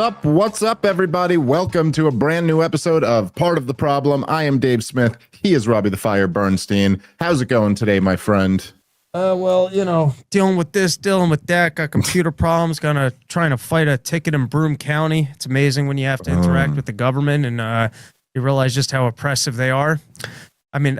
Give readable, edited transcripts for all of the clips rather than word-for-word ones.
up? What's up, everybody? Welcome to a brand new episode of Part of the Problem. I am Dave Smith. He is Robbie the Fire Bernstein. How's it going today, my friend? Well, you know, dealing with this, dealing with that, got computer problems, trying to fight a ticket in Broome County. It's amazing when you have to interact with the government and you realize just how oppressive they are. I mean,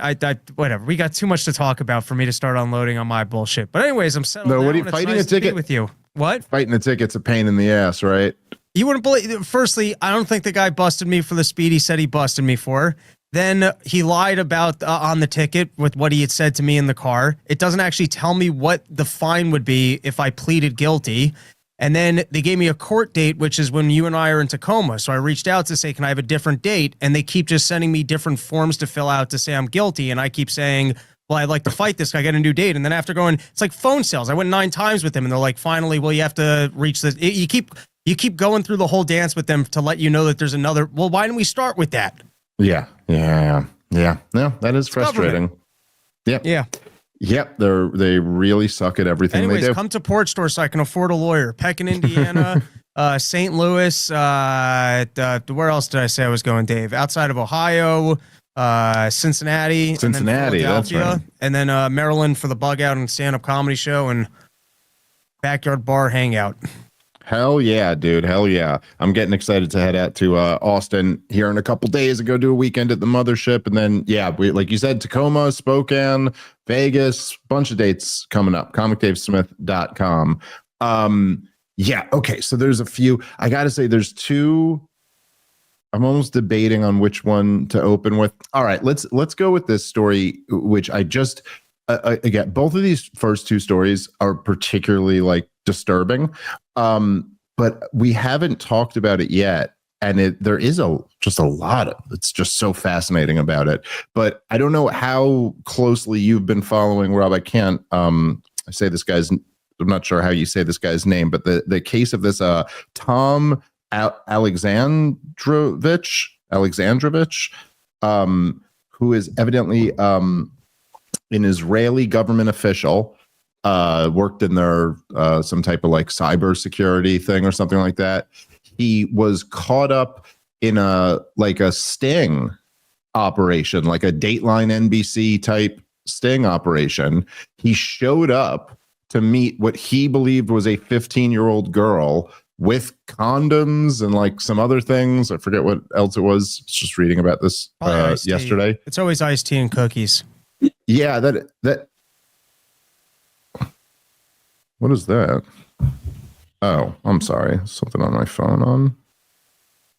whatever. We got too much to talk about for me to start unloading on my bullshit. But anyways, I'm settled down. What are you fighting a ticket with you? What? Fighting a ticket's a pain in the ass, right? You wouldn't believe. Firstly, I don't think the guy busted me for the speed he said he busted me for. Then he lied about on the ticket with what he had said to me in the car. It doesn't actually tell me what the fine would be if I pleaded guilty. And then they gave me a court date, which is when you and I are in Tacoma. So I reached out to say, can I have a different date? And they keep just sending me different forms to fill out to say I'm guilty. And I keep saying, well, I'd like to fight this. I get a new date. And then after going, it's like phone sales. I went 9 times with them and they're like, finally, well, you have to reach this. You keep going through the whole dance with them to let you know that there's another. Well, why didn't we start with that? Yeah. No, that is frustrating. Yeah. Yep, they really suck at everything. Anyways, they do. Come to Port Store so I can afford a lawyer. Pekin, Indiana, St. Louis. Where else did I say I was going, Dave? Outside of Ohio, Cincinnati, and then that's right. And then Maryland for the Bug Out and stand-up comedy show and backyard bar hangout. Hell yeah, dude. Hell yeah. I'm getting excited to head out to Austin here in a couple days and go do a weekend at the mothership. And then, yeah, like you said, Tacoma, Spokane, Vegas, bunch of dates coming up. ComicDaveSmith.com. Yeah, okay. So there's a few. I got to say, there's 2. I'm almost debating on which one to open with. All right, let's go with this story, which I just, again, both of these first 2 stories are particularly disturbing. But we haven't talked about it yet. And there is just a lot of, it's just so fascinating about it. But I don't know how closely you've been following, Rob. I can't I'm not sure how you say this guy's name, but the case of this Tom Alexandrovich, who is evidently an Israeli government official, worked in their some type of cyber security thing or something like that. He was caught up in a sting operation, like a Dateline NBC type sting operation. He showed up to meet what he believed was a 15-year-old girl with condoms and some other things. I forget what else it was. Just reading about this yesterday. It's always iced tea and cookies. Yeah, that. What is that? Oh, I'm sorry. Something on my phone on.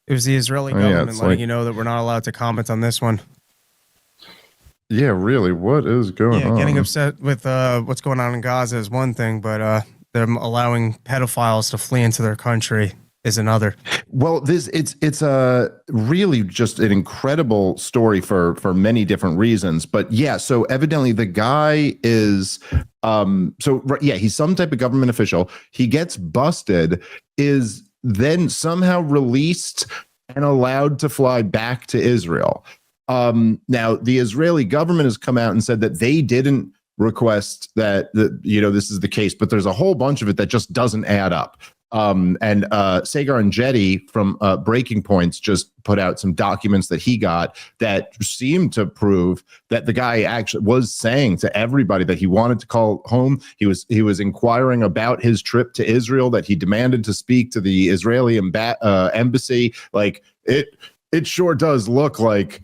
It was the Israeli government letting you know that we're not allowed to comment on this one. Yeah, really. What is going on? Getting upset with what's going on in Gaza is one thing, but them allowing pedophiles to flee into their country is another. Well, it's really just an incredible story for many different reasons. But yeah, so evidently the guy is he's some type of government official. He gets busted, is then somehow released and allowed to fly back to Israel. Now the Israeli government has come out and said that they didn't request that this is the case, but there's a whole bunch of it that just doesn't add up. And Sagar and Jetty from Breaking Points just put out some documents that he got that seemed to prove that the guy actually was saying to everybody that he wanted to call home. He was inquiring about his trip to Israel, that he demanded to speak to the Israeli embassy. It sure does look like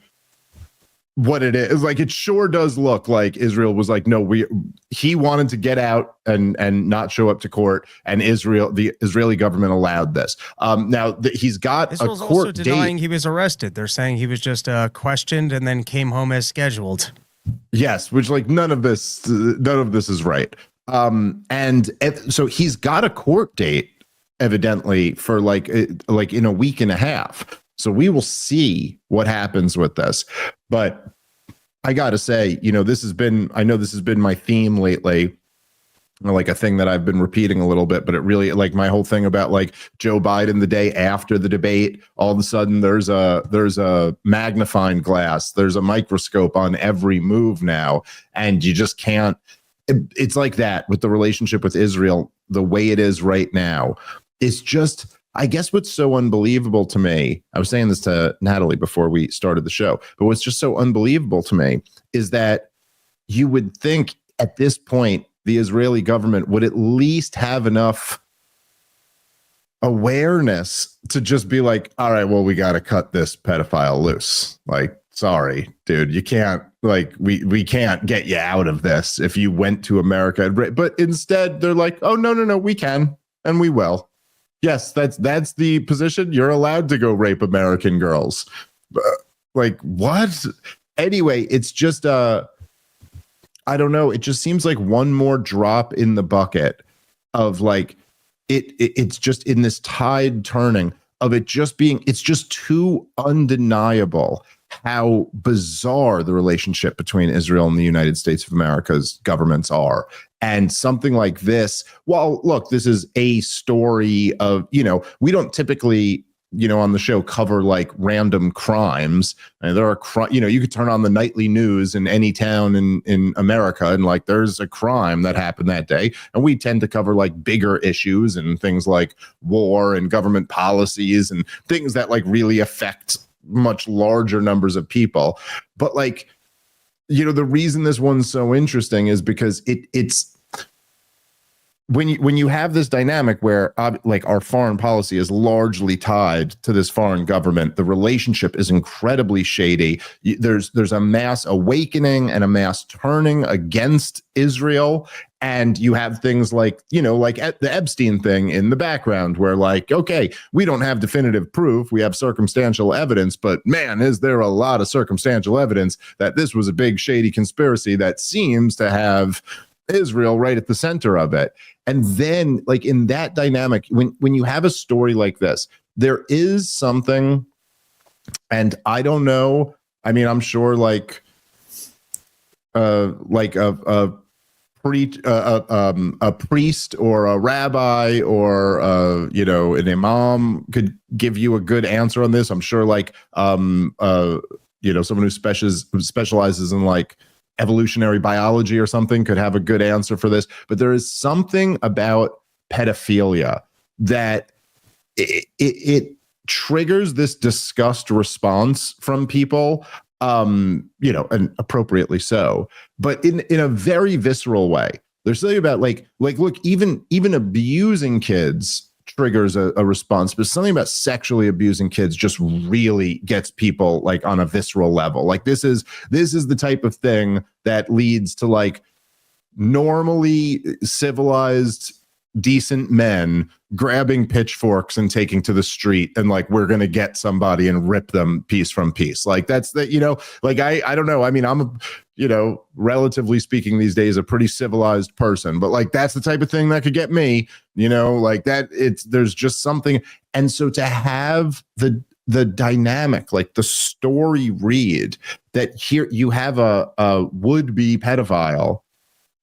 what it is. It sure does look like Israel was no, he wanted to get out and not show up to court, and the Israeli government allowed this. Now he's got Israel's a court also denying date. He was arrested. They're saying he was just questioned and then came home as scheduled. Yes, which none of this is right. And so he's got a court date evidently for in a week and a half. So we will see what happens with this. But I got to say, this has been my theme lately, a thing that I've been repeating a little bit, but it really, my whole thing about Joe Biden the day after the debate, all of a sudden there's a magnifying glass, there's a microscope on every move now. And you just can't, it's like that with the relationship with Israel, the way it is right now. It's just, I guess what's so unbelievable to me, I was saying this to Natalie before we started the show, but what's just so unbelievable to me is that you would think at this point, the Israeli government would at least have enough awareness to just be like, all right, well, we got to cut this pedophile loose. Like, sorry, dude, you can't, like, we can't get you out of this if you went to America. But instead, they're like, oh, no, we can, and we will. Yes, that's the position. You're allowed to go rape American girls. Like, what? Anyway, it's just, I don't know. It just seems like one more drop in the bucket of like, it's just in this tide turning of it just being, it's just too undeniable how bizarre the relationship between Israel and the United States of America's governments are. And something like this, well, look, this is a story of, we don't typically, on the show cover like random crimes. And there are, you could turn on the nightly news in any town in America and like there's a crime that happened that day. And we tend to cover like bigger issues and things like war and government policies and things that like really affect much larger numbers of people. But like, the reason this one's so interesting is because it's when you have this dynamic where like our foreign policy is largely tied to this foreign government, the relationship is incredibly shady. There's a mass awakening and a mass turning against Israel. And you have things like, like the Epstein thing in the background where like, okay, we don't have definitive proof. We have circumstantial evidence, but man, is there a lot of circumstantial evidence that this was a big shady conspiracy that seems to have Israel right at the center of it. And then like in that dynamic, when you have a story like this, there is something, and I don't know, I mean, I'm sure like a priest or a rabbi or an imam could give you a good answer on this. I'm sure like someone who specializes in like evolutionary biology or something could have a good answer for this. But there is something about pedophilia that it triggers this disgust response from people, and appropriately so, but in a very visceral way. There's something about like look, even abusing kids triggers a response, but something about sexually abusing kids just really gets people like on a visceral level. Like this is the type of thing that leads to like normally civilized, decent men grabbing pitchforks and taking to the street and like, we're going to get somebody and rip them piece from piece. Like that's the, like, I don't know. I mean, I'm relatively speaking these days, a pretty civilized person, but like, that's the type of thing that could get me, like that there's just something. And so to have the dynamic, like the story read that here you have a would-be pedophile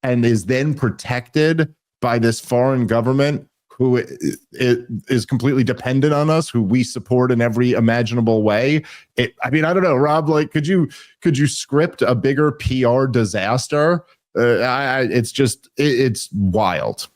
and is then protected by this foreign government who is completely dependent on us, who we support in every imaginable way. I mean, I don't know, Rob, like, could you script a bigger PR disaster? It's wild.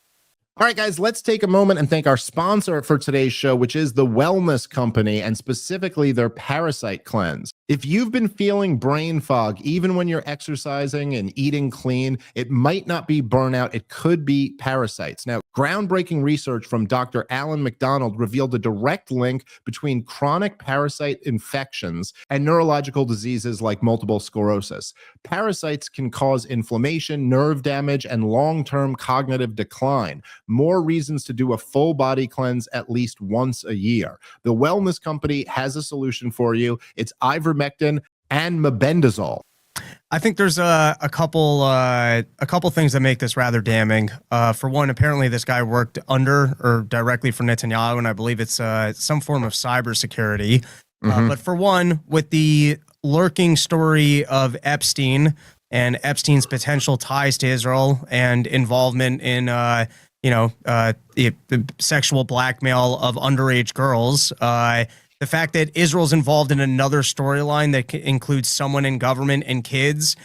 All right, guys, let's take a moment and thank our sponsor for today's show, which is The Wellness Company, and specifically their Parasite Cleanse. If you've been feeling brain fog, even when you're exercising and eating clean, it might not be burnout. It could be parasites. Now, groundbreaking research from Dr. Alan McDonald revealed a direct link between chronic parasite infections and neurological diseases like multiple sclerosis. Parasites can cause inflammation, nerve damage, and long-term cognitive decline. More reasons to do a full body cleanse at least once a year. The Wellness Company has a solution for you. It's ivermectin and mebendazole. I think there's a couple things that make this rather damning. For one, apparently this guy worked under or directly for Netanyahu, and I believe it's some form of cybersecurity. But for one, with the lurking story of Epstein and Epstein's potential ties to Israel and involvement in the sexual blackmail of underage girls, the fact that Israel's involved in another storyline that includes someone in government and kids,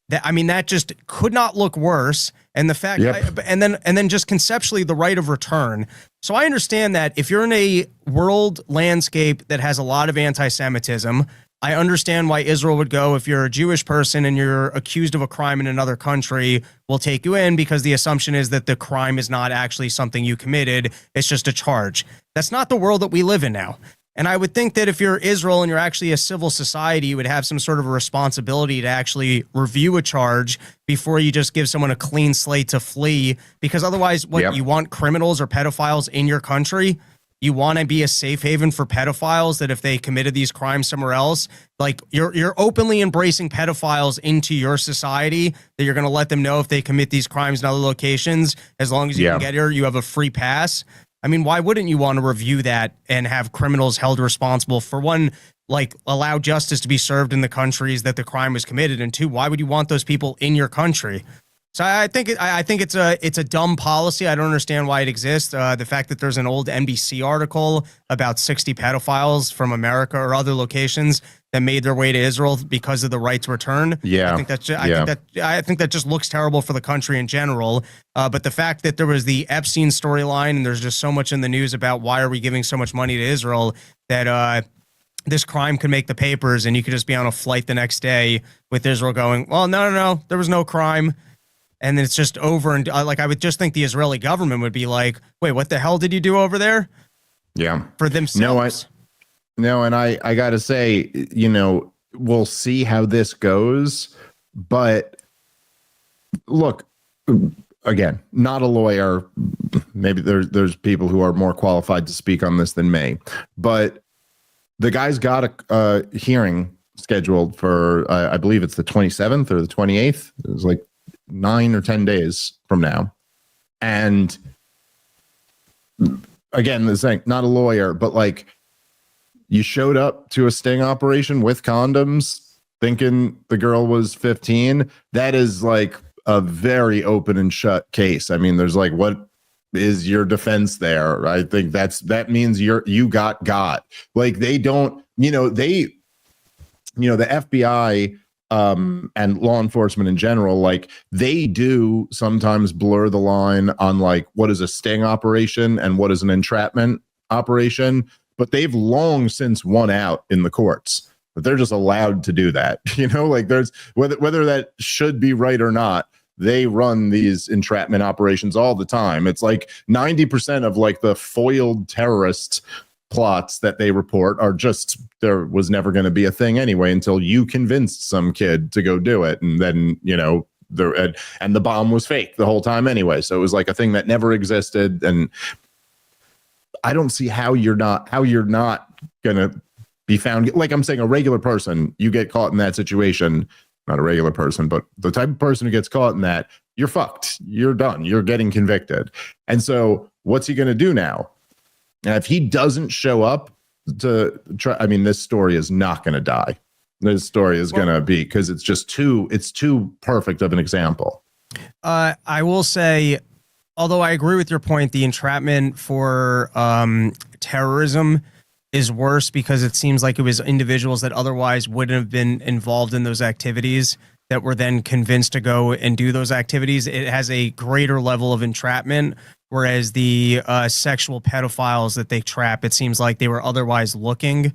that just could not look worse. And the fact, Yep. and then just conceptually the right of return. So I understand that if you're in a world landscape that has a lot of anti-Semitism, I understand why Israel would go, if you're a Jewish person and you're accused of a crime in another country, we'll take you in, because the assumption is that the crime is not actually something you committed. It's just a charge. That's not the world that we live in now. And I would think that if you're Israel and you're actually a civil society, you would have some sort of a responsibility to actually review a charge before you just give someone a clean slate to flee. Because otherwise, Yep. you want criminals or pedophiles in your country? You want to be a safe haven for pedophiles, that if they committed these crimes somewhere else, like you're openly embracing pedophiles into your society, that you're going to let them know if they commit these crimes in other locations, as long as you can get here, you have a free pass. I mean, why wouldn't you want to review that and have criminals held responsible for, one, like allow justice to be served in the countries that the crime was committed, and two, why would you want those people in your country? So I think it's a dumb policy. I don't understand why it exists. The fact that there's an old NBC article about 60 pedophiles from America or other locations that made their way to Israel because of the right to return. Yeah. I think that just looks terrible for the country in general. But the fact that there was the Epstein storyline, and there's just so much in the news about why are we giving so much money to Israel, that this crime could make the papers, and you could just be on a flight the next day with Israel going, well, no, there was no crime. And then it's just over. And I would just think the Israeli government would be like, wait, what the hell did you do over there? Yeah. For themselves. And I got to say, we'll see how this goes. But look, again, not a lawyer. Maybe there's people who are more qualified to speak on this than me. But the guy's got a hearing scheduled for, I believe it's the 27th or the 28th. It was like 9 or 10 days from now. And again, this thing, not a lawyer, but like, you showed up to a sting operation with condoms thinking the girl was 15. That is like a very open and shut case. I mean, there's like, what is your defense there? I think that means you got. Like, they don't, the FBI and law enforcement in general, like, they do sometimes blur the line on like what is a sting operation and what is an entrapment operation, but they've long since won out in the courts. But they're just allowed to do that. Like, there's whether that should be right or not, they run these entrapment operations all the time. It's like 90% of like the foiled terrorist plots that they report are just, there was never going to be a thing anyway until you convinced some kid to go do it, and then and the bomb was fake the whole time anyway. So it was like a thing that never existed. And I don't see how you're not gonna be found. Like I'm saying, a regular person, you get caught in that situation. Not a regular person, but the type of person who gets caught in that, you're fucked. You're done. You're getting convicted. And so what's he going to do now? And if he doesn't show up to try, I mean, this story is not going to die. This story is going to be, because it's too perfect of an example. I will say, although I agree with your point, the entrapment for terrorism is worse, because it seems like it was individuals that otherwise wouldn't have been involved in those activities that were then convinced to go and do those activities. It has a greater level of entrapment, whereas the sexual pedophiles that they trap, it seems like they were otherwise looking.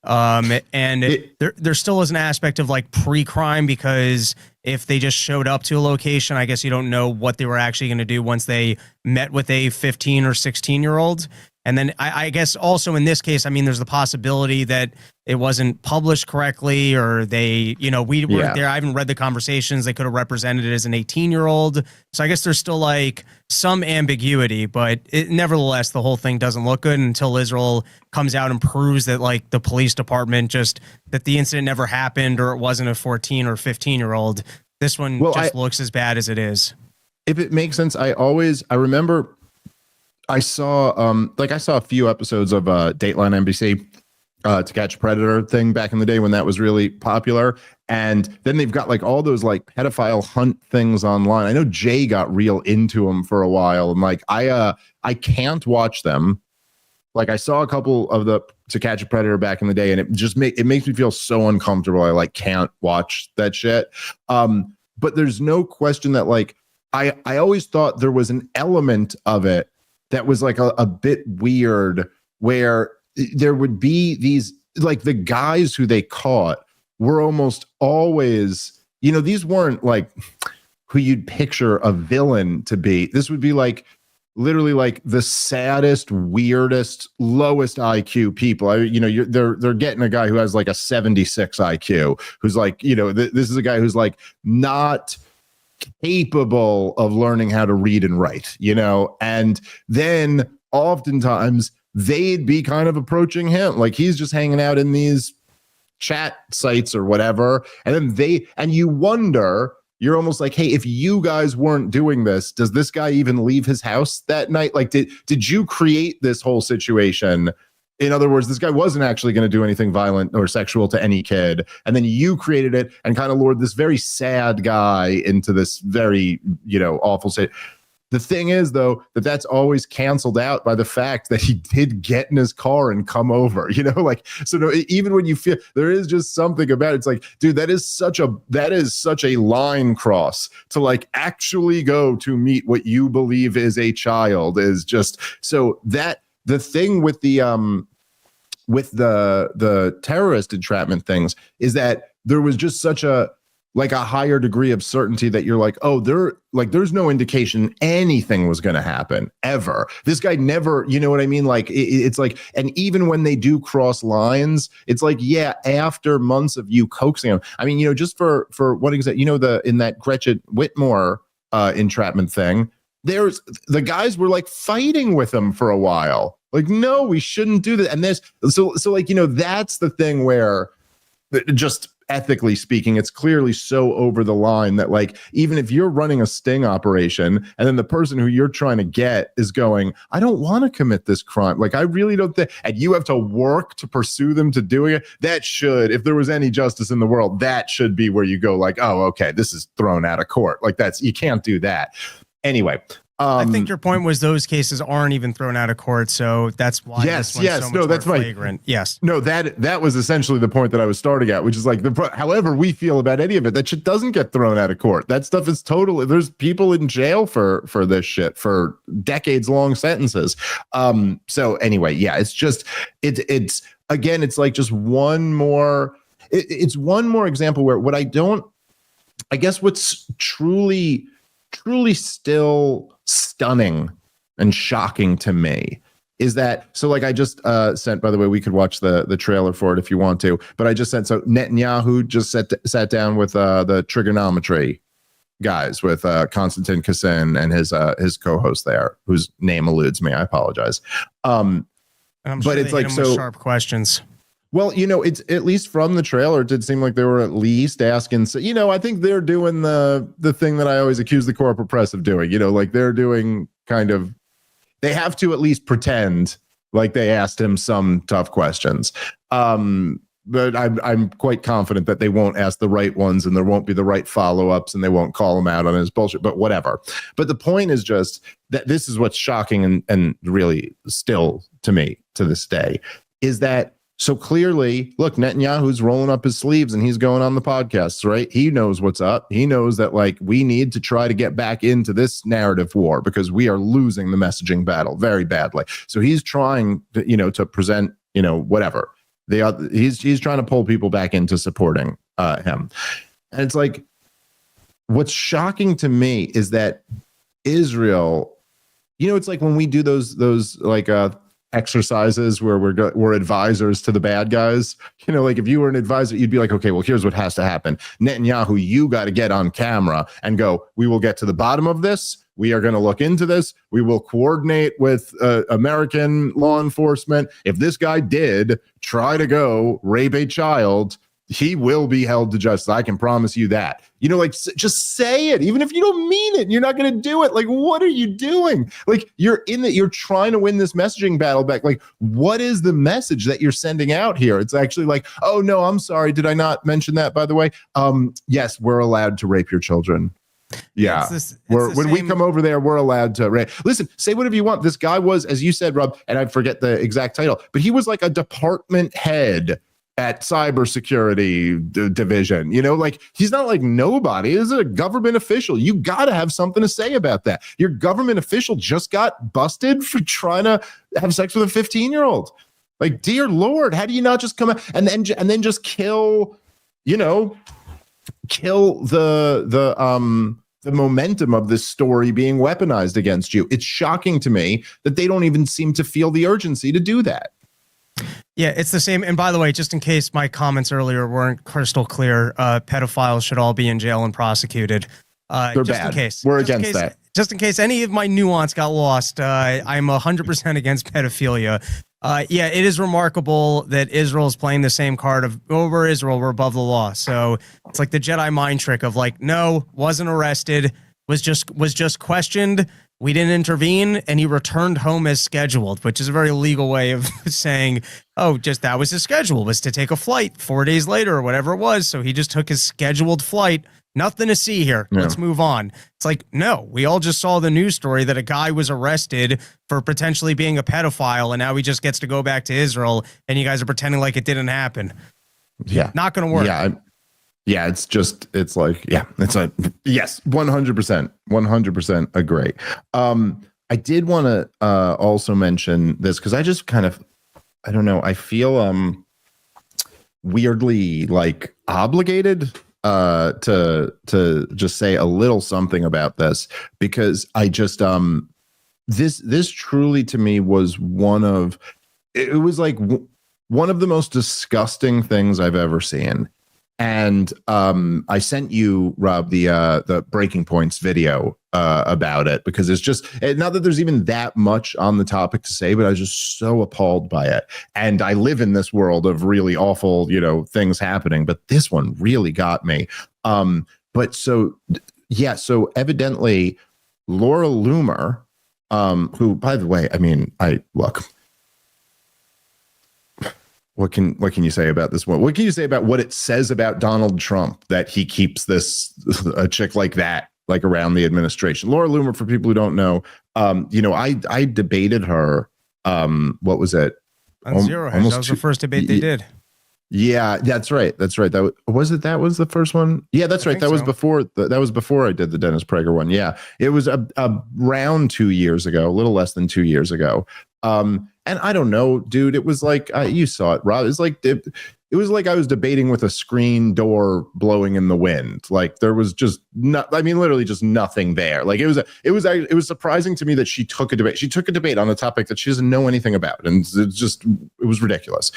There still is an aspect of like pre-crime, because if they just showed up to a location, I guess you don't know what they were actually going to do once they met with a 15 or 16-year-old. And then I guess also in this case, I mean, there's the possibility that it wasn't published correctly, or they, we weren't there. I haven't read the conversations. They could have represented it as an 18-year-old. So I guess there's still like some ambiguity, but nevertheless, the whole thing doesn't look good until Israel comes out and proves that like the police department that the incident never happened, or it wasn't a 14 or 15-year-old. This one looks as bad as it is. If it makes sense, I remember I saw a few episodes of Dateline NBC To Catch a Predator thing back in the day when that was really popular. And then they've got like all those like pedophile hunt things online. I know Jay got real into them for a while, and like I can't watch them. Like I saw a couple of the To Catch a Predator back in the day, and it just makes me feel so uncomfortable. I like can't watch that shit. but there's no question that like I always thought there was an element of it that was like a bit weird, where there would be these, like the guys who they caught were almost always, you know, these weren't like who you'd picture a villain to be. This would be like literally like the saddest, weirdest, lowest IQ people. They're getting a guy who has like a 76 IQ, who's like, you know, this is a guy who's like not capable of learning how to read and write, you know, and then oftentimes they'd be kind of approaching him like he's just hanging out in these chat sites or whatever, and then you wonder, you're almost like, hey, if you guys weren't doing this, does this guy even leave his house that night? Like, did you create this whole situation? In other words, this guy wasn't actually going to do anything violent or sexual to any kid. And then you created it and kind of lured this very sad guy into this very, you know, awful state. The thing is, though, that's always canceled out by the fact that he did get in his car and come over, you know, like, so no, even when you feel there is just something about it, it's like, dude, that is such a line cross to like actually go to meet what you believe is a child is just so that the thing with the terrorist entrapment things is that there was just such a higher degree of certainty that you're like, oh, there's no indication anything was going to happen ever. This guy never, you know what I mean? Like it's like, and even when they do cross lines, it's like, yeah, after months of you coaxing him. I mean, you know, just for one example, you know, in that Gretchen Whitmore entrapment thing, the guys were like fighting with him for a while. Like, no, we shouldn't do that. And so like, you know, that's the thing where just ethically speaking, it's clearly so over the line that like, even if you're running a sting operation and then the person who you're trying to get is going, I don't want to commit this crime. Like, I really don't think, and you have to work to pursue them to doing it. That should, if there was any justice in the world, that should be where you go like, oh, okay, this is thrown out of court. Like you can't do that. Anyway. I think your point was those cases aren't even thrown out of court, so that's why. Yes, this one's so much that's more right. flagrant. Yes, no, that was essentially the point that I was starting at, which is like however we feel about any of it, that shit doesn't get thrown out of court. That stuff is totally. There's people in jail for this shit for decades long sentences. So anyway, yeah, it's just it's again, it's like just one more. It's one more example where I guess what's truly still stunning and shocking to me is that, so like I just sent, by the way, we could watch the trailer for it if you want to, but I just sent, so Netanyahu just sat down with the trigonometry guys, with Konstantin Kassin and his co-host there, whose name eludes me. I apologize. I'm but sure it's like, so sharp questions. Well, you know, it's at least from the trailer, it did seem like they were at least asking. So, you know, I think they're doing the thing that I always accuse the corporate press of doing. You know, like they're doing kind of, they have to at least pretend like they asked him some tough questions. But I'm quite confident that they won't ask the right ones, and there won't be the right follow-ups, and they won't call him out on his bullshit. But whatever. But the point is just that this is what's shocking and really still to me to this day is that. So clearly, look, Netanyahu's rolling up his sleeves and he's going on the podcasts, right? He knows what's up. He knows that, like, we need to try to get back into this narrative war because we are losing the messaging battle very badly. So he's trying to, you know, to present, you know, whatever. He's trying to pull people back into supporting him. And it's like, what's shocking to me is that Israel, you know, it's like when we do those like exercises where we're advisors to the bad guys, you know, like if you were an advisor, you'd be like, okay, well, here's what has to happen. Netanyahu, you got to get on camera and go, we will get to the bottom of this. We are going to look into this. We will coordinate with American law enforcement. If this guy did try to go rape a child, he will be held to justice. I can promise you that. You know, like, just say it. Even if you don't mean it, you're not going to do it. Like, what are you doing? Like, you're trying to win this messaging battle back. Like, what is the message that you're sending out here? It's actually like, oh, no, I'm sorry. Did I not mention that, by the way? Yes, we're allowed to rape your children. Yeah. When we come over there, we're allowed to rape. Listen, say whatever you want. This guy was, as you said, Rob, and I forget the exact title, but he was like a department head at cybersecurity division. Like he's not like nobody. He's a government official. You got to have something to say about that. Your government official just got busted for trying to have sex with a 15-year-old. Like, dear Lord, how do you not just come out and then just kill the momentum of this story being weaponized against you? It's shocking to me that they don't even seem to feel the urgency to do that. Yeah, it's the same. And by the way, just in case my comments earlier weren't crystal clear, pedophiles should all be in jail and prosecuted. They're just bad. In case. We're just in against case, that. Just in case any of my nuance got lost, I'm 100% against pedophilia. Yeah, it is remarkable that Israel is playing the same card of, we're Israel, we're above the law. So it's like the Jedi mind trick of like, no, wasn't arrested, was just questioned. We didn't intervene, and he returned home as scheduled, which is a very legal way of saying, oh, just that was his schedule, was to take a flight 4 days later or whatever it was. So he just took his scheduled flight. Nothing to see here. Yeah. Let's move on. It's like, no, we all just saw the news story that a guy was arrested for potentially being a pedophile, and now he just gets to go back to Israel, and you guys are pretending like it didn't happen. Yeah. Not going to work. Yeah, it's like, it's a yes, 100% agree. I did want to also mention this because I just kind of, I don't know, I feel weirdly like obligated to just say a little something about this, because I just this truly to me was one of the most disgusting things I've ever seen. And I sent you, Rob, the Breaking Points video about it, because it's just, not that there's even that much on the topic to say, but I was just so appalled by it. And I live in this world of really awful, things happening, but this one really got me. So evidently Laura Loomer, who, by the way, I mean, What can you say about this one? What can you say about what it says about Donald Trump that he keeps a chick like that, like, around the administration? Laura Loomer, for people who don't know, I debated her. What was it? On Zero Hedge. That was the first debate they did. Yeah, that's right. That was the first one. Yeah, that's right. That was before. That was before I did the Dennis Prager one. Yeah, it was around 2 years ago, a little less than 2 years ago. And I don't know, dude. It was like you saw it, Rob. It was like I was debating with a screen door blowing in the wind. Like there was just literally just nothing there. Like it was surprising to me that she took a debate. She took a debate on a topic that she doesn't know anything about, and it was ridiculous.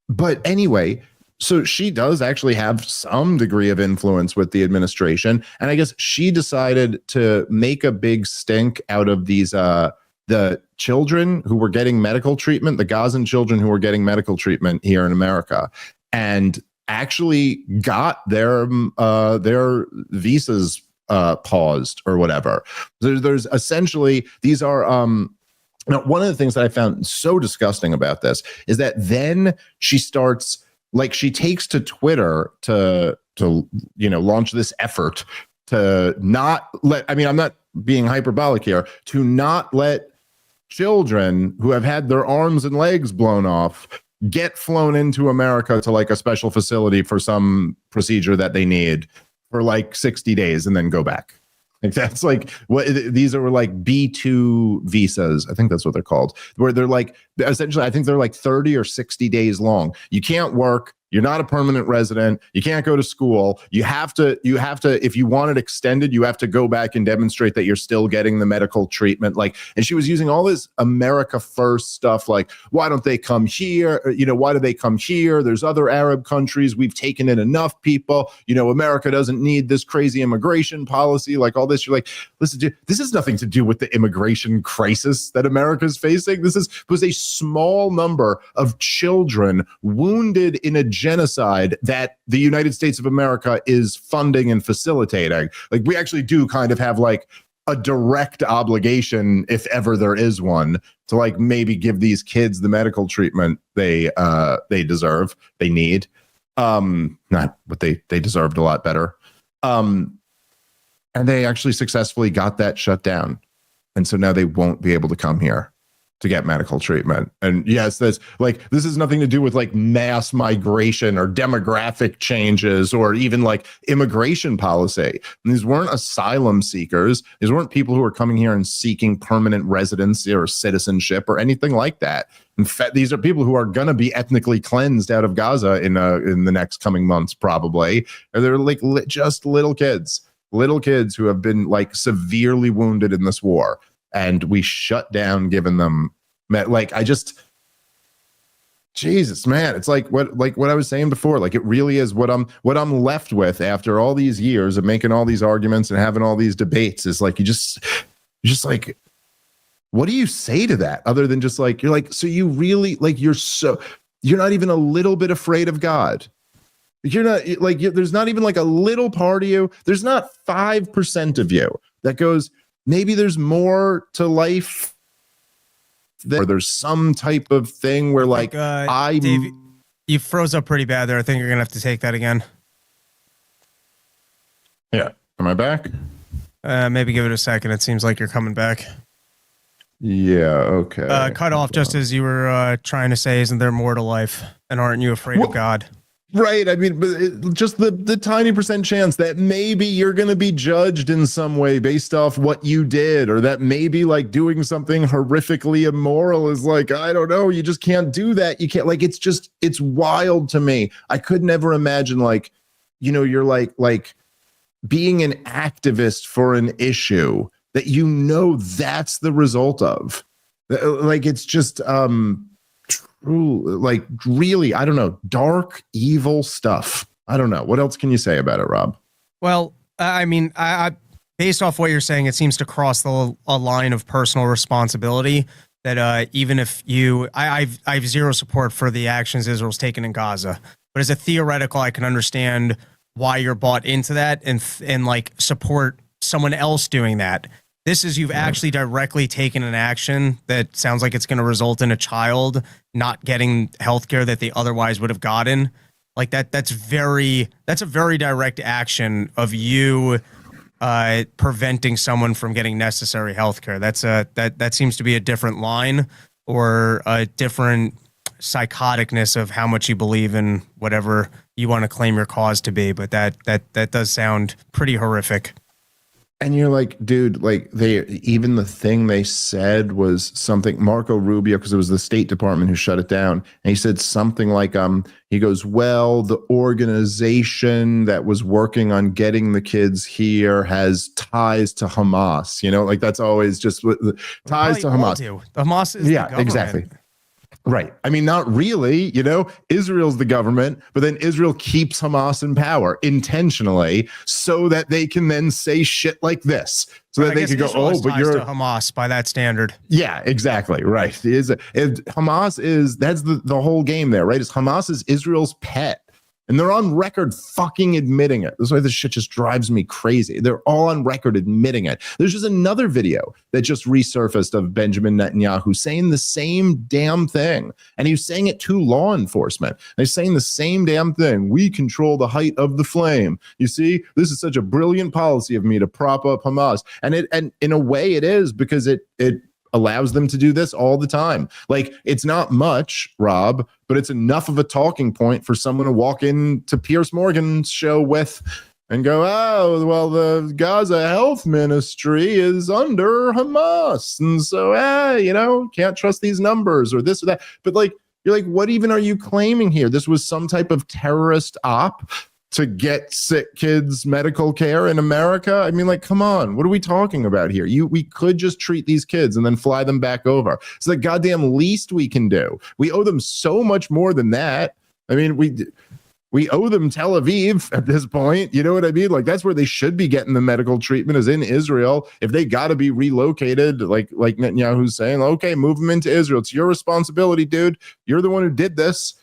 But anyway, so she does actually have some degree of influence with the administration, and I guess she decided to make a big stink out of these the children who were getting medical treatment, the Gazan children who were getting medical treatment here in America, and actually got their visas paused or whatever. There's essentially, these are now, one of the things that I found so disgusting about this is that then she starts, like, she takes to Twitter to launch this effort to not let, I'm not being hyperbolic here, to not let children who have had their arms and legs blown off get flown into America to like a special facility for some procedure that they need for like 60 days and then go back. Like that's like what these are, like B2 visas. I think that's what they're called, where they're like, essentially, I think they're like 30 or 60 days long. You can't work. You're not a permanent resident. You can't go to school. You have to, if you want it extended, you have to go back and demonstrate that you're still getting the medical treatment. Like, and she was using all this America first stuff. Like, why don't they come here? Why do they come here? There's other Arab countries. We've taken in enough people. America doesn't need this crazy immigration policy, like all this. You're like, listen, dude, this has nothing to do with the immigration crisis that America's facing. This was a small number of children wounded in a genocide that the United States of America is funding and facilitating. Like, we actually do kind of have like a direct obligation, if ever there is one, to like maybe give these kids the medical treatment they deserve, they need. Not what they deserved, a lot better. And they actually successfully got that shut down. And so now they won't be able to come here. to get medical treatment. And yes, this has nothing to do with like mass migration or demographic changes or even like immigration policy. And these weren't asylum seekers. These weren't people who were coming here and seeking permanent residency or citizenship or anything like that. In fact, these are people who are going to be ethnically cleansed out of Gaza in the next coming months, probably. Or they're like just little kids who have been like severely wounded in this war. And we shut down giving them Jesus, man, it's like what I was saying before. Like it really is what I'm left with after all these years of making all these arguments and having all these debates is like, you just like, what do you say to that other than just like, you're like, so you really like, you're not even a little bit afraid of God. You're not like, there's not even like a little part of you. There's not 5% of you that goes, maybe there's more to life, or there's some type of thing where like Dave, you froze up pretty bad there. I think you're gonna have to take that again. Yeah, am I back? Maybe give it a second. It seems like you're coming back. Yeah, okay. Cut off just as you were trying to say, isn't there more to life? And aren't you afraid of God? Right. I mean, but just the tiny percent chance that maybe you're going to be judged in some way based off what you did, or that maybe like doing something horrifically immoral is like, I don't know, you just can't do that. You can't, like, it's wild to me. I could never imagine like, you're like being an activist for an issue that that's the result of. Like, it's just, like really, I don't know, dark, evil stuff. I don't know. What else can you say about it, Rob? Well, I mean, I based off what you're saying, it seems to cross a line of personal responsibility that even if I have zero support for the actions Israel's taken in Gaza, but as a theoretical, I can understand why you're bought into that and like support someone else doing that. This is you've actually directly taken an action that sounds like it's going to result in a child not getting healthcare that they otherwise would have gotten. Like that's a very direct action of you preventing someone from getting necessary healthcare. That seems to be a different line or a different psychoticness of how much you believe in whatever you want to claim your cause to be. But that does sound pretty horrific. And you're like, dude, like even the thing they said was something, Marco Rubio, because it was the State Department who shut it down. And he said something like, he goes, well, the organization that was working on getting the kids here has ties to Hamas, like that's always just what the ties to Hamas. Hamas is the government. Exactly. Right. I mean, not really, Israel's the government, but then Israel keeps Hamas in power intentionally so that they can then say shit like this. So that they could go, oh, but you're to Hamas by that standard. Yeah, exactly. Right. Hamas that's the whole game there, right? Hamas is Israel's pet. And they're on record fucking admitting it. That's why this shit just drives me crazy. They're all on record admitting it. There's just another video that just resurfaced of Benjamin Netanyahu saying the same damn thing. And he was saying it to law enforcement. And he's saying the same damn thing. We control the height of the flame. You see, this is such a brilliant policy of me to prop up Hamas. And in a way it is, because it allows them to do this all the time. Like, it's not much, Rob, but it's enough of a talking point for someone to walk into Piers Morgan's show with and go, oh, well, the Gaza Health Ministry is under Hamas. And so, can't trust these numbers or this or that. But like, you're like, what even are you claiming here? This was some type of terrorist op to get sick kids medical care in America? I mean, like, come on, what are we talking about here? We could just treat these kids and then fly them back over. It's the goddamn least we can do. We owe them so much more than that. I mean, we owe them Tel Aviv at this point. You know what I mean? Like, that's where they should be getting the medical treatment, is in Israel. If they got to be relocated, like Netanyahu's saying, okay, move them into Israel. It's your responsibility, dude. You're the one who did this.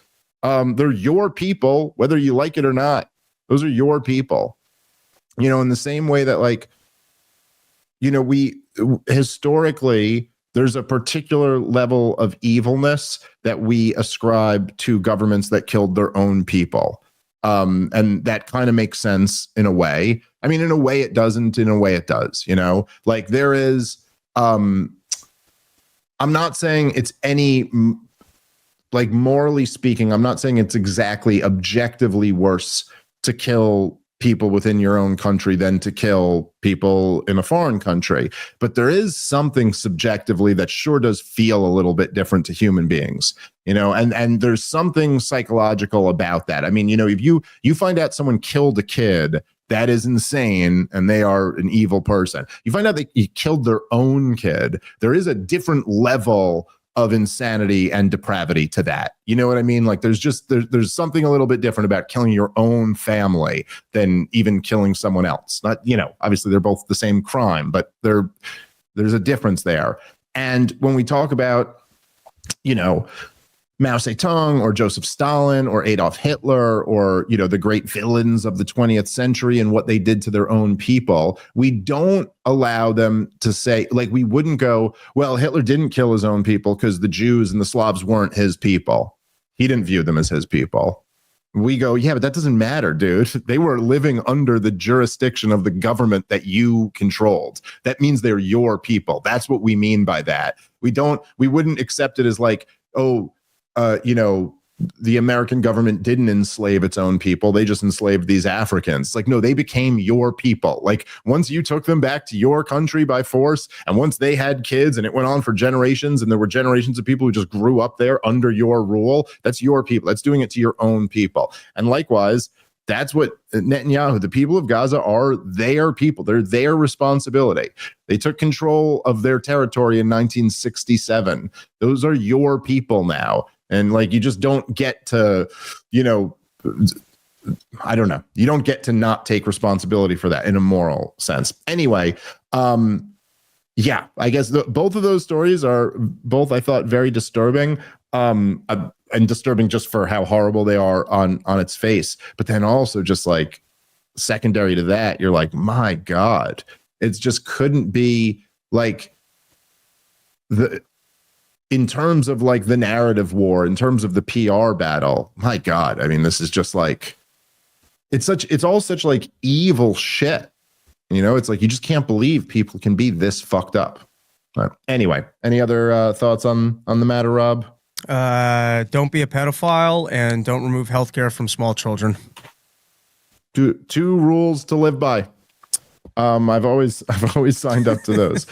They're your people, whether you like it or not. Those are your people, in the same way that, like, we historically, there's a particular level of evilness that we ascribe to governments that killed their own people. And that kind of makes sense in a way. I mean, in a way it doesn't, in a way it does, like there is, I'm not saying it's any, like, morally speaking, I'm not saying it's exactly objectively worse to kill people within your own country than to kill people in a foreign country. But there is something subjectively that sure does feel a little bit different to human beings, and there's something psychological about that. I mean, if you find out someone killed a kid, that is insane, and they are an evil person. You find out that he killed their own kid, there is a different level of insanity and depravity to that. You know what I mean? Like, there's something a little bit different about killing your own family than even killing someone else. Not, obviously they're both the same crime, but there's a difference there. And when we talk about, Mao Zedong or Joseph Stalin or Adolf Hitler or, the great villains of the 20th century and what they did to their own people, we don't allow them to say, like, we wouldn't go, well, Hitler didn't kill his own people because the Jews and the Slavs weren't his people. He didn't view them as his people. We go, yeah, but that doesn't matter, dude. They were living under the jurisdiction of the government that you controlled. That means they're your people. That's what we mean by that. We wouldn't accept it as like, the American government didn't enslave its own people. They just enslaved these Africans. Like, no, they became your people. Like, once you took them back to your country by force, and once they had kids and it went on for generations, and there were generations of people who just grew up there under your rule, that's your people. That's doing it to your own people. And likewise, that's what Netanyahu, the people of Gaza, are their people. They're their responsibility. They took control of their territory in 1967. Those are your people now. And like, you just don't get to, I don't know. You don't get to not take responsibility for that in a moral sense. Anyway, yeah, I guess both of those stories are both, I thought, very disturbing. And disturbing just for how horrible they are on its face. But then also just like secondary to that, you're like, my God, it just couldn't be like in terms of like the narrative war, in terms of the PR battle, my God, I mean, this is just like, it's all such like evil shit. It's like, you just can't believe people can be this fucked up. But anyway, any other thoughts on the matter, Rob? Don't be a pedophile and don't remove healthcare from small children. Two rules to live by. I've always signed up to those.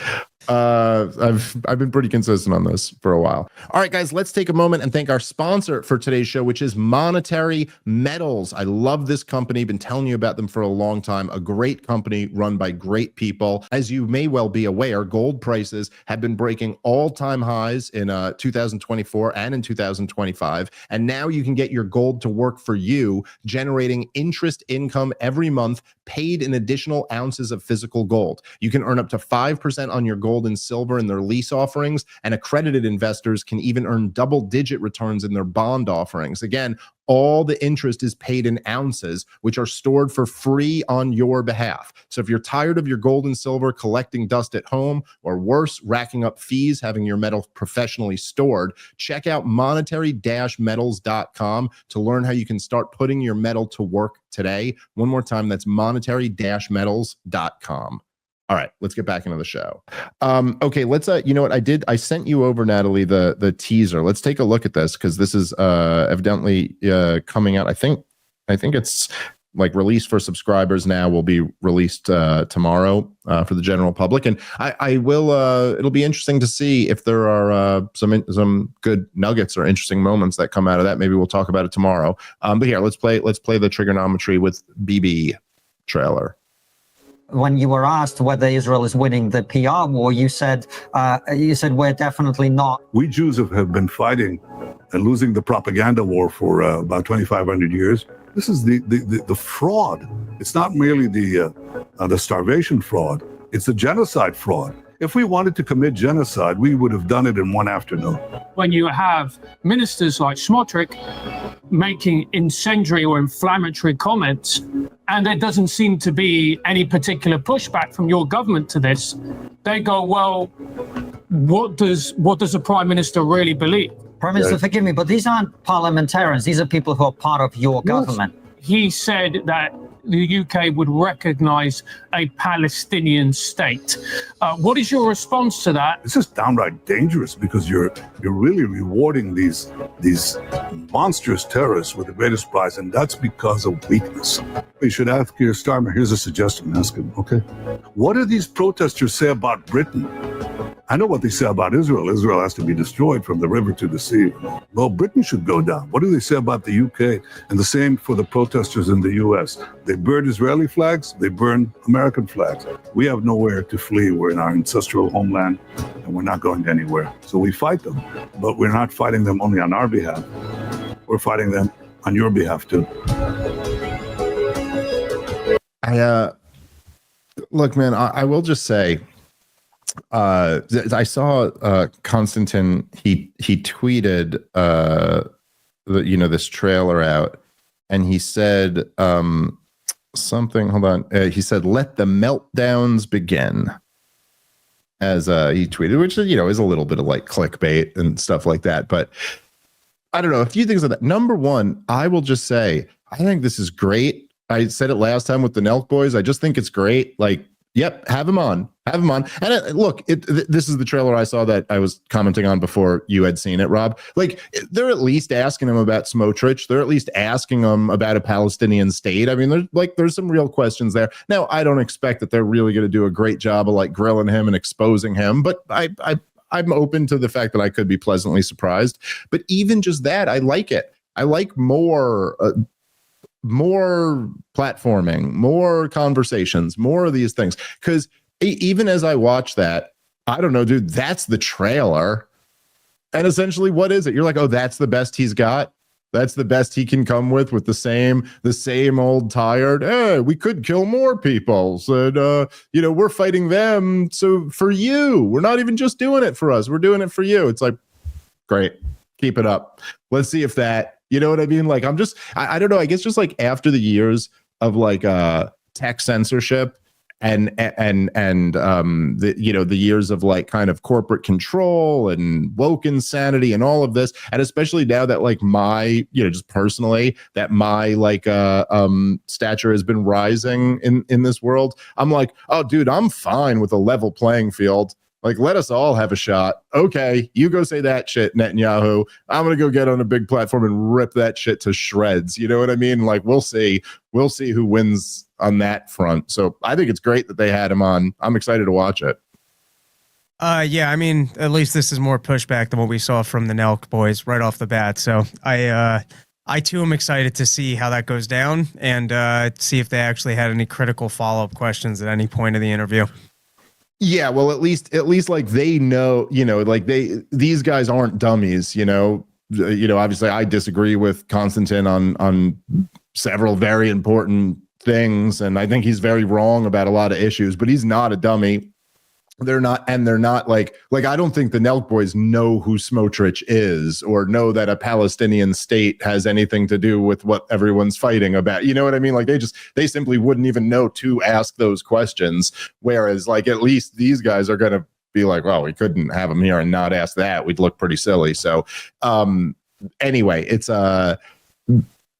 I've been pretty consistent on this for a while. All right, guys, let's take a moment and thank our sponsor for today's show, which is Monetary Metals. I love this company. Been telling you about them for a long time. A great company run by great people. As you may well be aware, gold prices have been breaking all-time highs in 2024 and in 2025. And now you can get your gold to work for you, generating interest income every month, paid in additional ounces of physical gold. You can earn up to 5% on your gold and silver in their lease offerings, and accredited investors can even earn double-digit returns in their bond offerings. Again, all the interest is paid in ounces, which are stored for free on your behalf. So if you're tired of your gold and silver collecting dust at home, or worse, racking up fees having your metal professionally stored, check out monetary-metals.com to learn how you can start putting your metal to work today. One more time, that's monetary-metals.com. All right, let's get back into the show. Okay, let's you know what I sent you over, Natalie, the teaser. Let's take a look at this, because this is evidently coming out. I think it's like released for subscribers now, will be released tomorrow for the general public. And I will it'll be interesting to see if there are some good nuggets or interesting moments that come out of that. Maybe we'll talk about it tomorrow. But here, let's play the trigonometry with BB trailer. When you were asked whether Israel is winning the PR war, you said we're definitely not. We Jews have been fighting and losing the propaganda war for about 2,500 years. This is the fraud. It's not merely the starvation fraud. It's the genocide fraud. If we wanted to commit genocide, we would have done it in one afternoon. When you have ministers like Smotrich making incendiary or inflammatory comments, and there doesn't seem to be any particular pushback from your government to this, they go, well, what does a prime minister really believe? Prime Minister, forgive me, but these aren't parliamentarians. These are people who are part of your government. He said that the UK would recognize a Palestinian state. What is your response to that? It's just downright dangerous because you're really rewarding these monstrous terrorists with the greatest prize, and that's because of weakness. You should ask Keir Starmer. Here's a suggestion. Ask him, okay? What do these protesters say about Britain? I know what they say about Israel. Israel has to be destroyed from the river to the sea. Well, Britain should go down. What do they say about the UK? And the same for the protesters in the US. They burn Israeli flags, they burn American flags. We have nowhere to flee. We're in our ancestral homeland, and we're not going anywhere. So we fight them, but we're not fighting them only on our behalf. We're fighting them on your behalf, too. Look, man, I will just say, I saw Konstantin. He tweeted this trailer out, and he said something. Hold on. He said, "Let the meltdowns begin." As he tweeted, which is a little bit of like clickbait and stuff like that. But I don't know, a few things of that. Number one, I will just say, I think this is great. I said it last time with the Nelk boys. I just think it's great. Like, yep, have him on. And look, this is the trailer I saw that I was commenting on before you had seen it, Rob. Like, they're at least asking him about Smotrich. They're at least asking him about a Palestinian state. I mean, there's some real questions there. Now, I don't expect that they're really going to do a great job of like grilling him and exposing him, but I'm open to the fact that I could be pleasantly surprised. But even just that, I like it. I like more platforming, more conversations, more of these things. Because even as I watch that, I don't know, dude, that's the trailer. And essentially, what is it? You're like, oh, that's the best he's got. That's the best he can come with the same old tired, hey, we could kill more people. So, we're fighting them. So for you, we're not even just doing it for us. We're doing it for you. It's like, great. Keep it up. Let's see if that, you know what I mean? Like, I don't know. I guess just like after the years of like tech censorship and the years of like kind of corporate control and woke insanity and all of this, and especially now that like my, just personally, that my like stature has been rising in this world, I'm like, oh dude, I'm fine with a level playing field. Like, let us all have a shot. Okay, you go say that shit, Netanyahu. I'm going to go get on a big platform and rip that shit to shreds. You know what I mean? Like, we'll see who wins on that front. So I think it's great that they had him on. I'm excited to watch it. Yeah, I mean, at least this is more pushback than what we saw from the Nelk boys right off the bat. So I too am excited to see how that goes down and see if they actually had any critical follow-up questions at any point of the interview. Yeah, well, at least like they know, like these guys aren't dummies, obviously I disagree with Konstantin on several very important things, and I think he's very wrong about a lot of issues, but he's not a dummy. They're not like I don't think the Nelk boys know who Smotrich is or know that a Palestinian state has anything to do with what everyone's fighting about. You know what I mean? Like they simply wouldn't even know to ask those questions. Whereas like at least these guys are going to be like, well, we couldn't have them here and not ask that. We'd look pretty silly. So anyway, I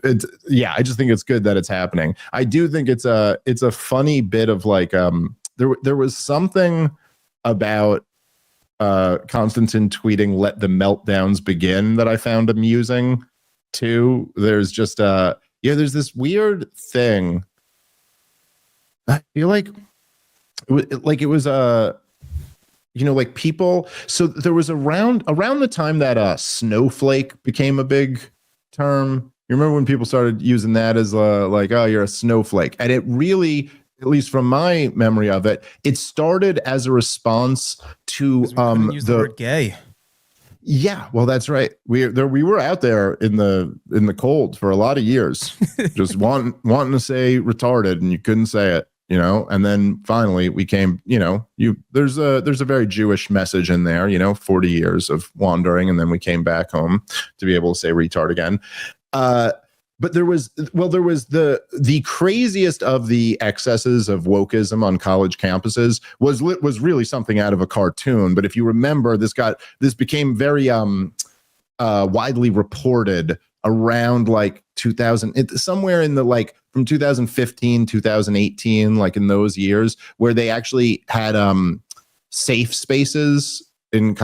just think it's good that it's happening. I do think it's a funny bit of like there was something about Konstantin tweeting "Let the meltdowns begin" that I found amusing too. There's just there's this weird thing. I feel like it was like people. So there was around the time that snowflake became a big term. You remember when people started using that as like, oh, you're a snowflake, and it really, at least from my memory of it, it started as a response to use the word gay. Yeah, well, that's right. We were out there in the cold for a lot of years, just wanting to say retarded, and you couldn't say it, And then finally, we came. There's a very Jewish message in there. 40 years of wandering, and then we came back home to be able to say retard again. But there was the craziest of the excesses of wokeism on college campuses was really something out of a cartoon. But if you remember, this became very widely reported around like 2000, somewhere in the like from 2015, 2018, like in those years, where they actually had safe spaces in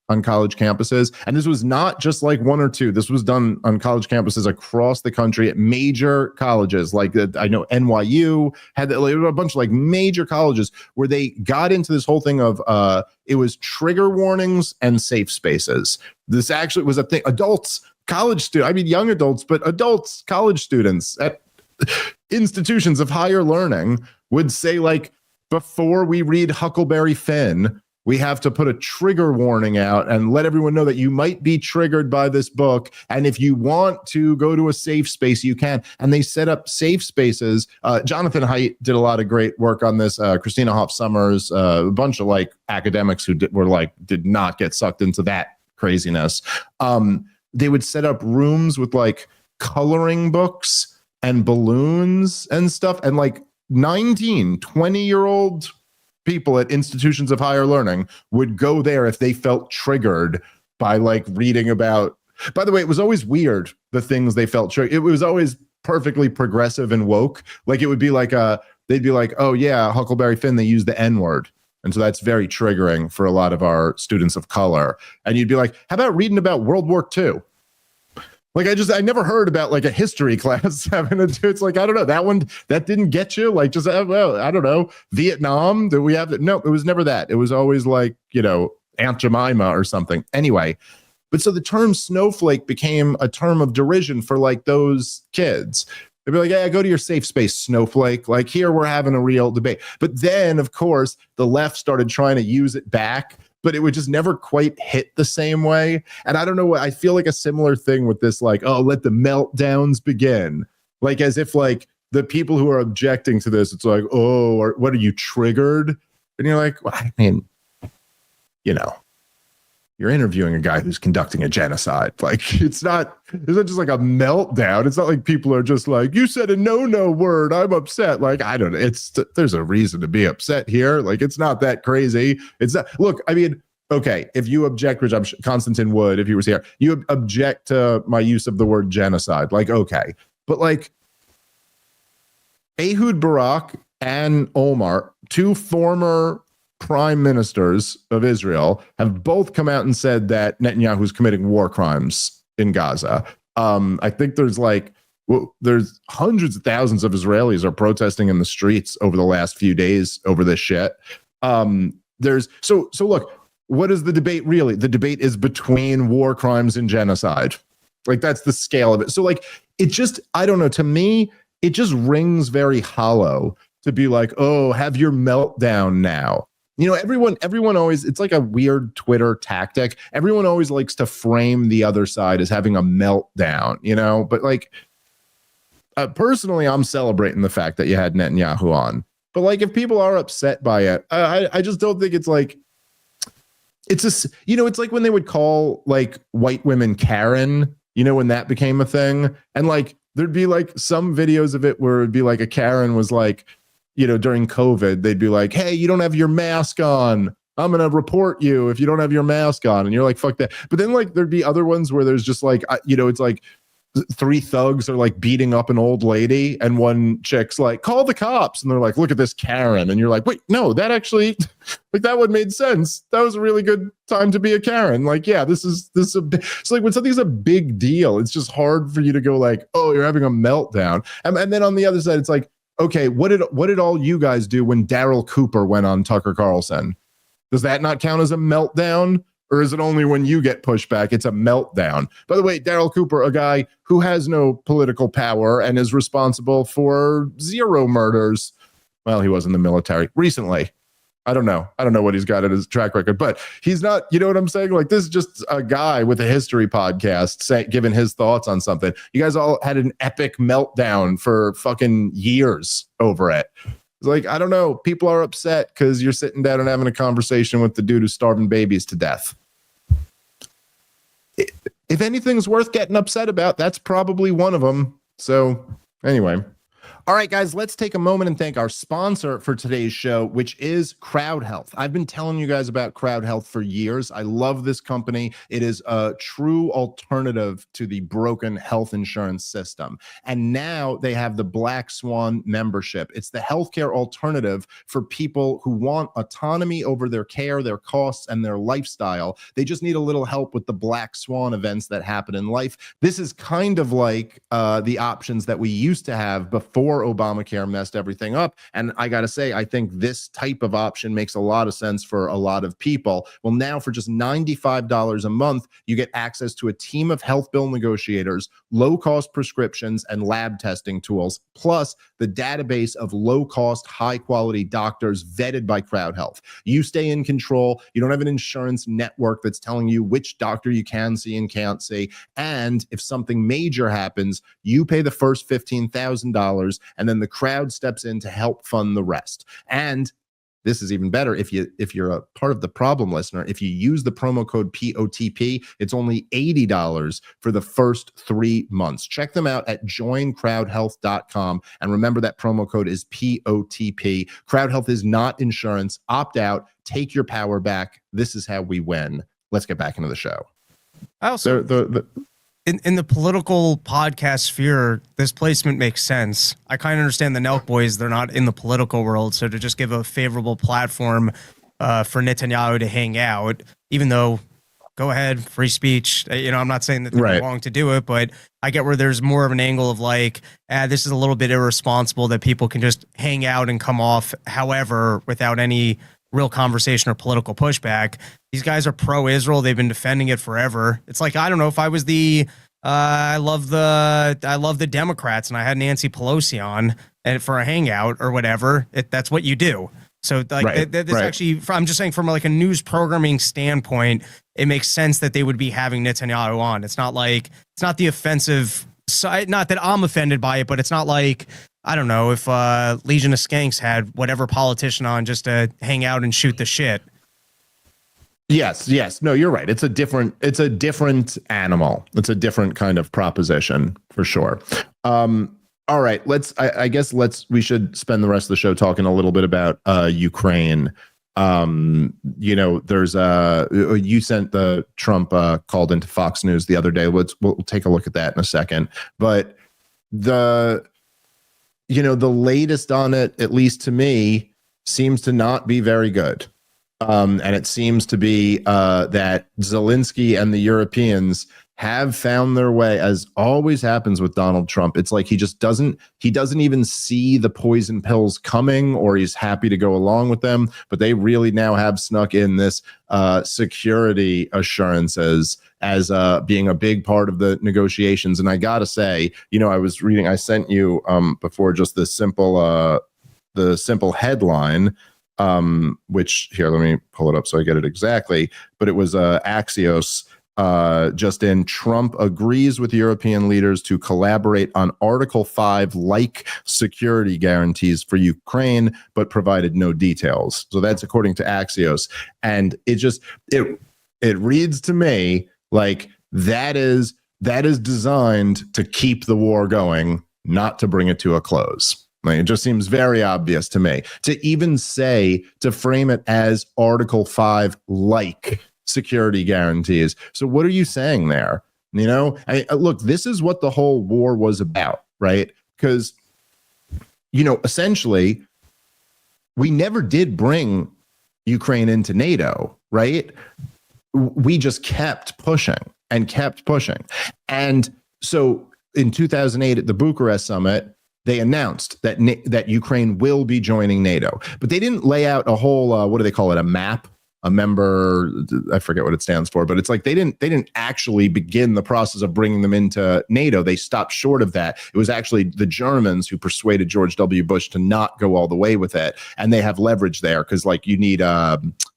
on college campuses. And this was not just like one or two. This was done on college campuses across the country at major colleges. Like I know NYU had a bunch of like major colleges where they got into this whole thing of it was trigger warnings and safe spaces. This actually was a thing. Adults, college students, I mean young adults, but adults, college students at institutions of higher learning would say, like, before we read Huckleberry Finn, we have to put a trigger warning out and let everyone know that you might be triggered by this book. And if you want to go to a safe space, you can. And they set up safe spaces. Jonathan Haidt did a lot of great work on this. Christina Hoff Sommers, a bunch of like academics who did not get sucked into that craziness. They would set up rooms with like coloring books and balloons and stuff. And like 19, 20-year-old people at institutions of higher learning would go there if they felt triggered by like reading about, by the way, it was always weird, the things they felt triggered. It was always perfectly progressive and woke. Like it would be like they'd be like, oh yeah, Huckleberry Finn, they use the N-word. And so that's very triggering for a lot of our students of color. And you'd be like, how about reading about World War II? Like I never heard about like a history class having to do. It's like, I don't know, that didn't get you. Like just, well, I don't know, Vietnam. Do we have it? No, it was never that. It was always like, Aunt Jemima or something. Anyway, but so the term snowflake became a term of derision for like those kids. They'd be like, yeah, go to your safe space, snowflake. Like here we're having a real debate. But then, of course, the left started trying to use it back, but it would just never quite hit the same way. And I don't know what, I feel like a similar thing with this, like, oh, let the meltdowns begin. Like as if like the people who are objecting to this, it's like, oh, or what, are you triggered? And you're like, well, I mean, you're interviewing a guy who's conducting a genocide. Like it's not just like a meltdown. It's not like people are just like, you said a no word, I'm upset. Like, I don't know. There's a reason to be upset here. Like, it's not that crazy. It's not, look, I mean, okay, if you object, which I'm Constantine would, if he was here, you object to my use of the word genocide. Like, okay. But like Ehud Barak and Omar, two former prime ministers of Israel, have both come out and said that Netanyahu's committing war crimes in Gaza. I think there's hundreds of thousands of Israelis are protesting in the streets over the last few days over this shit. So look, what is the debate really? The debate is between war crimes and genocide. Like that's the scale of it. So like, it just, I don't know, to me, it just rings very hollow to be like, oh, have your meltdown now. Everyone always, it's like a weird Twitter tactic. Everyone always likes to frame the other side as having a meltdown, but like, personally, I'm celebrating the fact that you had Netanyahu on. But like, if people are upset by it, I just don't think it's like, it's like when they would call like white women Karen, when that became a thing. And like, there'd be like some videos of it where it'd be like a Karen was like, during COVID, they'd be like, hey, you don't have your mask on. I'm going to report you if you don't have your mask on. And you're like, fuck that. But then like, there'd be other ones where there's just like, it's like three thugs are like beating up an old lady. And one chick's like, call the cops. And they're like, look at this Karen. And you're like, wait, no, that actually, like that one made sense. That was a really good time to be a Karen. Like, yeah, it's like when something's a big deal, it's just hard for you to go like, oh, you're having a meltdown. And then on the other side, it's like, okay, what did all you guys do when Daryl Cooper went on Tucker Carlson? Does that not count as a meltdown? Or is it only when you get pushed back, it's a meltdown? By the way, Daryl Cooper, a guy who has no political power and is responsible for 0 murders. Well, he was in the military recently. I don't know what he's got in his track record, but he's not, you know what I'm saying? Like, this is just a guy with a history podcast giving his thoughts on something. You guys all had an epic meltdown for fucking years over it. It's like, I don't know. People are upset because you're sitting down and having a conversation with the dude who's starving babies to death. If anything's worth getting upset about, that's probably one of them. So anyway, All right, guys, let's take a moment and thank our sponsor for today's show, which is Crowd Health. I've been telling you guys about Crowd Health for years. I love this company. It is a true alternative to the broken health insurance system. And now they have the Black Swan membership. It's the healthcare alternative for people who want autonomy over their care, their costs, and their lifestyle. They just need a little help with the Black Swan events that happen in life. This is kind of like the options that we used to have before Obamacare messed everything up. And I got to say, I think this type of option makes a lot of sense for a lot of people. Well, now for just $95 a month, you get access to a team of health bill negotiators, low-cost prescriptions, and lab testing tools, plus the database of low-cost, high-quality doctors vetted by Crowd Health. You stay in control. You don't have an insurance network that's telling you which doctor you can see and can't see. And if something major happens, you pay the first $15,000, and then the Crowd steps in to help fund the rest. And this is even better if you're a part of the problem listener. If you use the promo code POTP, it's only $80 for the first 3 months. Check them out at joincrowdhealth.com. And remember that promo code is POTP. Crowd Health is not insurance. Opt out. Take your power back. This is how we win. Let's get back into the show. I also, in the political podcast sphere, this placement makes sense. I kind of understand the Nelk boys. They're not in the political world. So to just give a favorable platform for Netanyahu to hang out, even though, go ahead, free speech. I'm not saying that they're wrong to do it, but I get where there's more of an angle of like, this is a little bit irresponsible that people can just hang out and come off however without any real conversation or political pushback. These guys are pro-Israel. They've been defending it forever. It's like, I don't know, if I was I love the Democrats and I had Nancy Pelosi on and for a hangout or whatever, that's what you do. So like this actually, I'm just saying from like a news programming standpoint, it makes sense that they would be having Netanyahu on. It's not the offensive side. Not that I'm offended by it, but it's not like, I don't know, if Legion of Skanks had whatever politician on just to hang out and shoot the shit. Yes. No, you're right. It's a different animal. It's a different kind of proposition for sure. All right, we should spend the rest of the show talking a little bit about Ukraine. There's you sent the Trump called into Fox News the other day. We'll take a look at that in a second. But the latest on it, at least to me, seems to not be very good. And it seems to be that Zelensky and the Europeans have found their way, as always happens with Donald Trump. It's like he doesn't even see the poison pills coming, or he's happy to go along with them. But they really now have snuck in this security assurances as being a big part of the negotiations. And I got to say, I was reading, I sent you before just the simple headline, which here, let me pull it up so I get it exactly. But it was Axios. Just in, Trump agrees with European leaders to collaborate on Article 5 like security guarantees for Ukraine, but provided no details. So that's according to Axios. And it reads to me like that is designed to keep the war going, not to bring it to a close. Like, it just seems very obvious to me to frame it as Article 5 like security guarantees. So what are you saying there? Look, this is what the whole war was about, right? Because, essentially, we never did bring Ukraine into NATO, right? We just kept pushing. And so in 2008 at the Bucharest summit, they announced that Ukraine will be joining NATO, but they didn't lay out a whole, what do they call it? A map? A member, I forget what it stands for, but it's like they didn't actually begin the process of bringing them into NATO. They stopped short of that. It was actually the Germans who persuaded George W. Bush to not go all the way with it. And they have leverage there because you need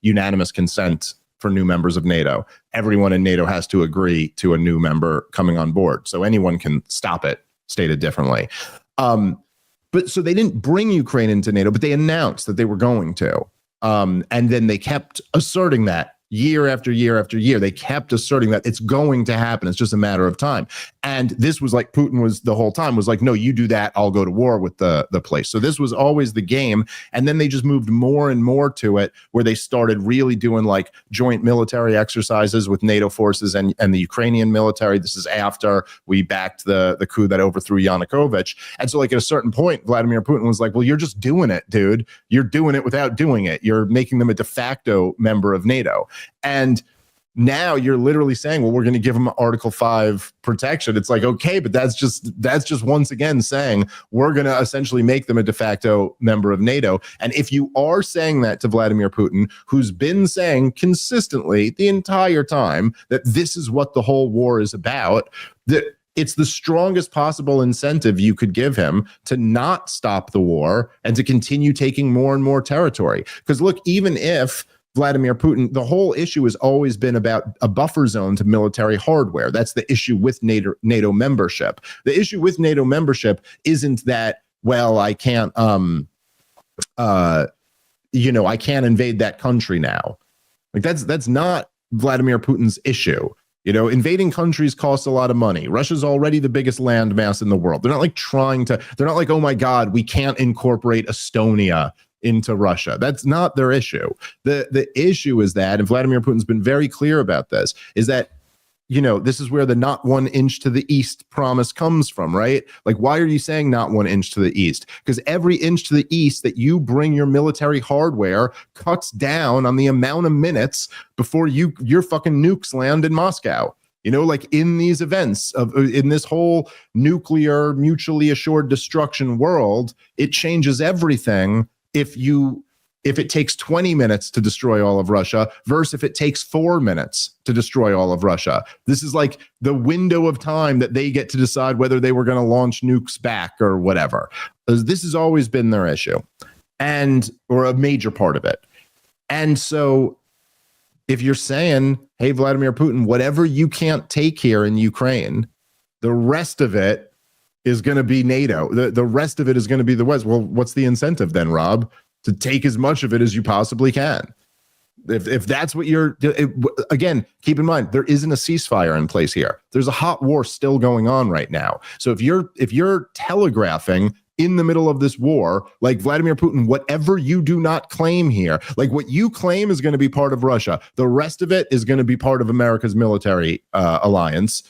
unanimous consent for new members of NATO. Everyone in NATO has to agree to a new member coming on board. So anyone can stop it, stated differently. But so they didn't bring Ukraine into NATO, but they announced that they were going to. And then they kept asserting that year after year after year. They kept asserting that it's going to happen. It's just a matter of time. And this was like Putin was the whole time was like, no, you do that, I'll go to war with the place. So this was always the game. And then they just moved more and more to it, where they started really doing like joint military exercises with NATO forces and the Ukrainian military. This is after we backed the coup that overthrew Yanukovych. And so like at a certain point, Vladimir Putin was like, well, you're just doing it, dude. You're doing it without doing it. You're making them a de facto member of NATO. And now you're literally saying, well, we're going to give them Article 5 protection. It's like, okay, but that's just once again saying we're going to essentially make them a de facto member of NATO. And if you are saying that to Vladimir Putin, who's been saying consistently the entire time that this is what the whole war is about, that it's the strongest possible incentive you could give him to not stop the war and to continue taking more and more territory. Because look, even if Vladimir Putin, the whole issue has always been about a buffer zone to military hardware. That's the issue with NATO membership. The issue with NATO membership isn't that, well, I can't, I can't invade that country now. Like that's not Vladimir Putin's issue. Invading countries costs a lot of money. Russia's already the biggest landmass in the world. They're not like, oh my God, we can't incorporate Estonia into Russia. That's not their issue. The issue is that, and Vladimir Putin's been very clear about this, is that, this is where the not 1 inch to the east promise comes from, right? Like, why are you saying not 1 inch to the east? Because every inch to the east that you bring your military hardware cuts down on the amount of minutes before your fucking nukes land in Moscow. Like in these events in this whole nuclear mutually assured destruction world, it changes everything. If it takes 20 minutes to destroy all of Russia versus if it takes 4 minutes to destroy all of Russia. This is like the window of time that they get to decide whether they were going to launch nukes back or whatever. This has always been their issue, or a major part of it. And so if you're saying, hey, Vladimir Putin, whatever you can't take here in Ukraine, the rest of it is going to be NATO. The rest of it is going to be the West. Well, what's the incentive then, Rob? To take as much of it as you possibly can. If that's what again, keep in mind, there isn't a ceasefire in place here. There's a hot war still going on right now. So if you're telegraphing in the middle of this war, like Vladimir Putin, whatever you do not claim here, like what you claim is going to be part of Russia, the rest of it is going to be part of America's military alliance,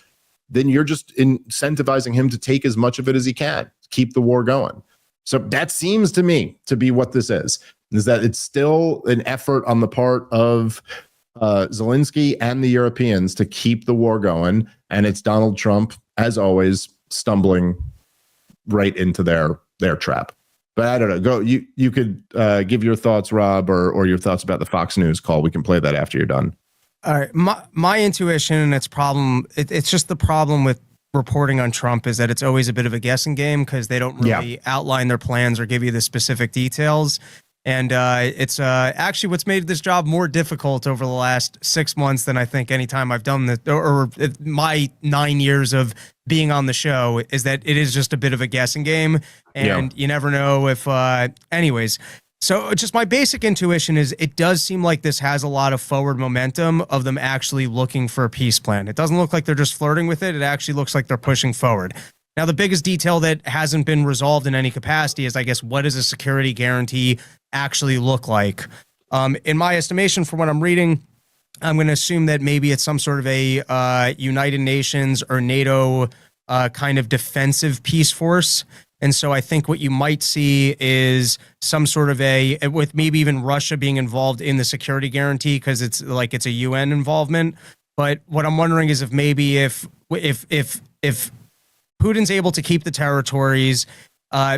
then you're just incentivizing him to take as much of it as he can, keep the war going. So that seems to me to be what this is that it's still an effort on the part of Zelensky and the Europeans to keep the war going. And it's Donald Trump, as always, stumbling right into their trap. But I don't know. Go. You could give your thoughts, Rob, or your thoughts about the Fox News call. We can play that after you're done. All right. My intuition and its problem, it's just the problem with reporting on Trump is that it's always a bit of a guessing game because they don't really outline their plans or give you the specific details. And it's actually what's made this job more difficult over the last 6 months than I think any time I've done this, or my 9 years of being on the show, is that it is just a bit of a guessing game. And you never know if, anyways. So just my basic intuition is it does seem like this has a lot of forward momentum of them actually looking for a peace plan. It doesn't look like they're just flirting with it. It actually looks like they're pushing forward. Now, the biggest detail that hasn't been resolved in any capacity is, I guess, what does a security guarantee actually look like? In my estimation, from what I'm reading, I'm going to assume that maybe it's some sort of a United Nations or NATO kind of defensive peace force. And so I think what you might see is some sort of with maybe even Russia being involved in the security guarantee because it's a UN involvement. But what I'm wondering is if maybe if Putin's able to keep the territories,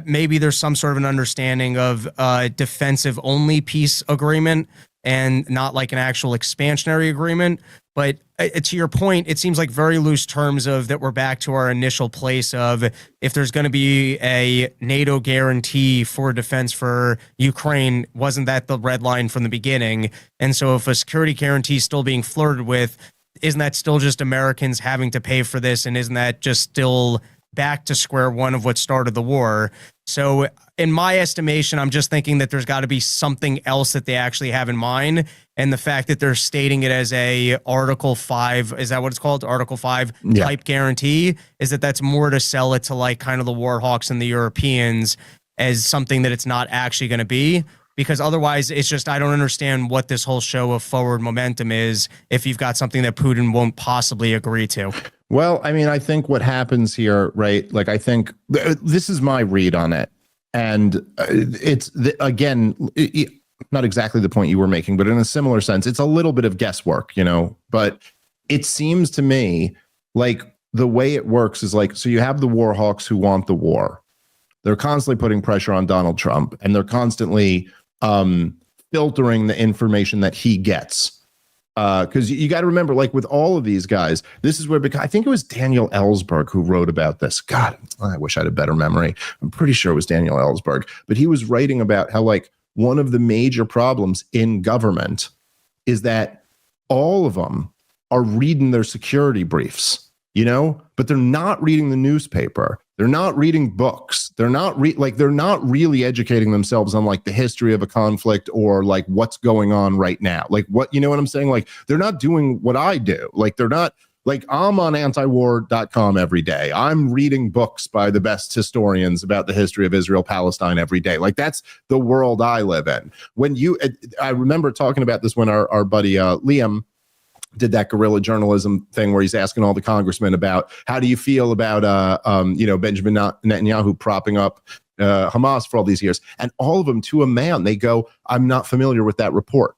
maybe there's some sort of an understanding of defensive only peace agreement and not like an actual expansionary agreement. But to your point, it seems like very loose terms of that we're back to our initial place of if there's going to be a NATO guarantee for defense for Ukraine, wasn't that the red line from the beginning? And so if a security guarantee is still being flirted with, isn't that still just Americans having to pay for this? And isn't that just still back to square one of what started the war. So in my estimation, I'm just thinking that there's got to be something else that they actually have in mind. And the fact that they're stating it as a Article 5, is that what it's called? Article 5 type guarantee, is that that's more to sell it to like kind of the war hawks and the Europeans as something that it's not actually going to be. Because otherwise, it's just, I don't understand what this whole show of forward momentum is if you've got something that Putin won't possibly agree to. Well, I mean, I think what happens here, right? Like, I think this is my read on it. And it's, again, not exactly the point you were making, but in a similar sense, it's a little bit of guesswork, you know? But it seems to me like the way it works is like, so you have the war hawks who want the war. They're constantly putting pressure on Donald Trump, and they're constantly filtering the information that he gets. Because you got to remember, like with all of these guys, this is where, because I think it was Daniel Ellsberg who wrote about this. God, I wish I had a better memory. I'm pretty sure it was Daniel Ellsberg, but he was writing about how like one of the major problems in government is that all of them are reading their security briefs, you know, but they're not reading the newspaper. They're not reading books. They're not they're not really educating themselves on like the history of a conflict or like what's going on right now. Like what, you know what I'm saying? Like they're not doing what I do. Like they're not like, I'm on antiwar.com every day. I'm reading books by the best historians about the history of Israel, Palestine every day. Like that's the world I live in. I remember talking about this when our buddy Liam did that guerrilla journalism thing where he's asking all the congressmen about how do you feel about Benjamin Netanyahu propping up Hamas for all these years, and all of them to a man they go, I'm not familiar with that report.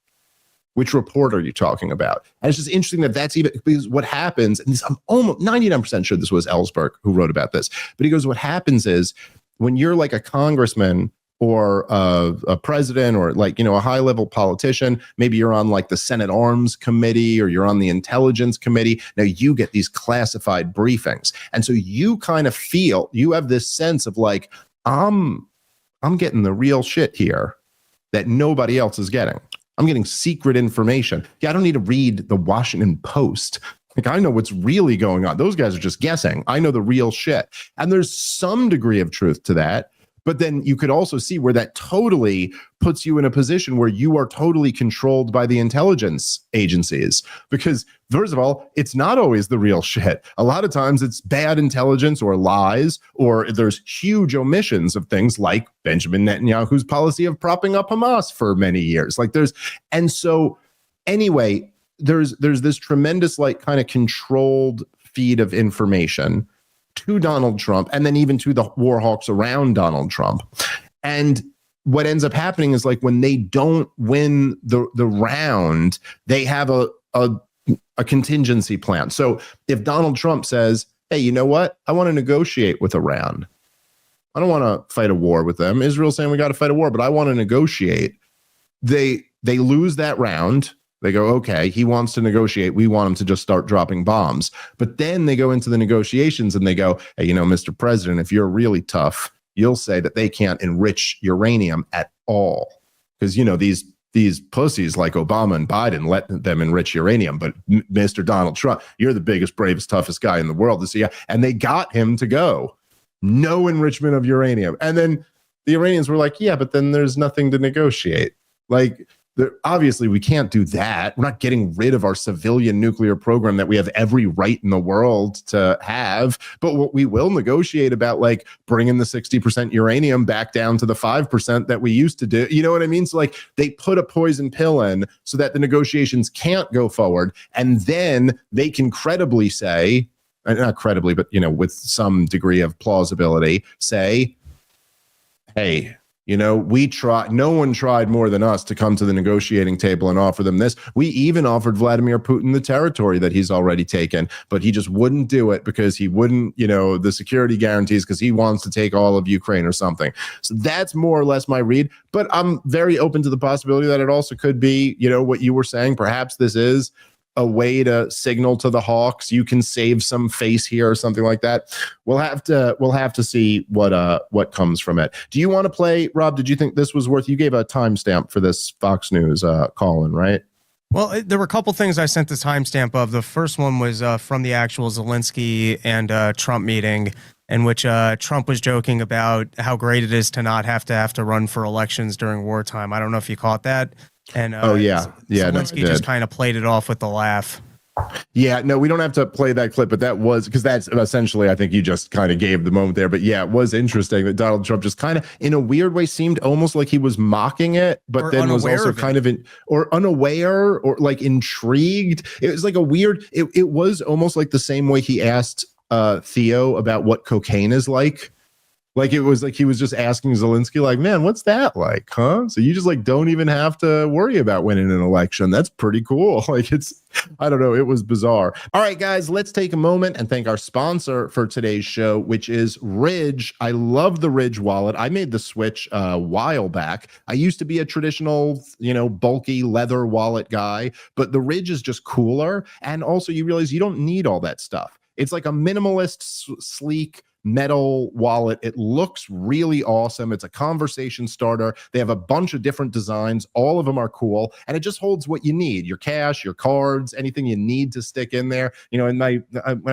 Which report are you talking about? And it's just interesting that that's even because what happens, and I'm almost 99% sure this was Ellsberg who wrote about this, but he goes, what happens is when you're like a congressman or a president or like, you know, a high level politician, maybe you're on like the Senate Arms Committee or you're on the Intelligence Committee. Now you get these classified briefings. And so you kind of feel, you have this sense of like, I'm getting the real shit here that nobody else is getting. I'm getting secret information. Yeah, I don't need to read the Washington Post. Like, I know what's really going on. Those guys are just guessing. I know the real shit. And there's some degree of truth to that. But then you could also see where that totally puts you in a position where you are totally controlled by the intelligence agencies. Because first of all, it's not always the real shit. A lot of times it's bad intelligence or lies, or there's huge omissions of things like Benjamin Netanyahu's policy of propping up Hamas for many years. And so anyway, there's this tremendous like kind of controlled feed of information to Donald Trump, and then even to the war hawks around Donald Trump. And what ends up happening is like when they don't win the round, they have a contingency plan. So if Donald Trump says, hey, you know what? I want to negotiate with Iran. I don't want to fight a war with them. Israel's saying we got to fight a war, but I want to negotiate. They lose that round. They go, okay, he wants to negotiate. We want him to just start dropping bombs. But then they go into the negotiations and they go, hey, you know, Mr. President, if you're really tough, you'll say that they can't enrich uranium at all. Because, you know, these pussies like Obama and Biden let them enrich uranium. But Mr. Donald Trump, you're the biggest, bravest, toughest guy in the world. And they got him to go, no enrichment of uranium. And then the Iranians were like, yeah, but then there's nothing to negotiate. Like, obviously, we can't do that. We're not getting rid of our civilian nuclear program that we have every right in the world to have. But what we will negotiate about, like bringing the 60% uranium back down to the 5% that we used to do. You know what I mean? So like they put a poison pill in so that the negotiations can't go forward. And then they can credibly say, not credibly, but, you know, with some degree of plausibility, say, hey, you know, no one tried more than us to come to the negotiating table and offer them this. We even offered Vladimir Putin the territory that he's already taken, but he just wouldn't do it because he wouldn't, you know, the security guarantees because he wants to take all of Ukraine or something. So that's more or less my read, but I'm very open to the possibility that it also could be, you know, what you were saying. Perhaps this is a way to signal to the Hawks, you can save some face here or something like that. We'll have to see what comes from it. Do you want to play, Rob? Did you think this was worth? You gave a timestamp for this Fox News call-in, right? Well, there were a couple things I sent the timestamp of. The first one was from the actual Zelensky and Trump meeting. in which Trump was joking about how great it is to not have to run for elections during wartime. I don't know if you caught that. And Zelensky just kind of played it off with the laugh. Yeah, no, we don't have to play that clip, but that was because that's essentially, I think you just kind of gave the moment there. But yeah, it was interesting that Donald Trump just kind of, in a weird way, seemed almost like he was mocking it, but or then was also kind of or unaware or like intrigued. It was like a weird, it was almost like the same way he asked Theo about what cocaine is like. Like it was like he was just asking Zelensky, like, man, what's that like, huh? So you just like don't even have to worry about winning an election. That's pretty cool. Like I don't know. It was bizarre. All right, guys, let's take a moment and thank our sponsor for today's show, which is Ridge. I love the Ridge wallet. I made the switch a while back. I used to be a traditional, bulky leather wallet guy, but the Ridge is just cooler. And also you realize you don't need all that stuff. It's like a minimalist, sleek, metal wallet. It looks really awesome. It's a conversation starter. They have a bunch of different designs. All of them are cool. And it just holds what you need, your cash, your cards, anything you need to stick in there. When I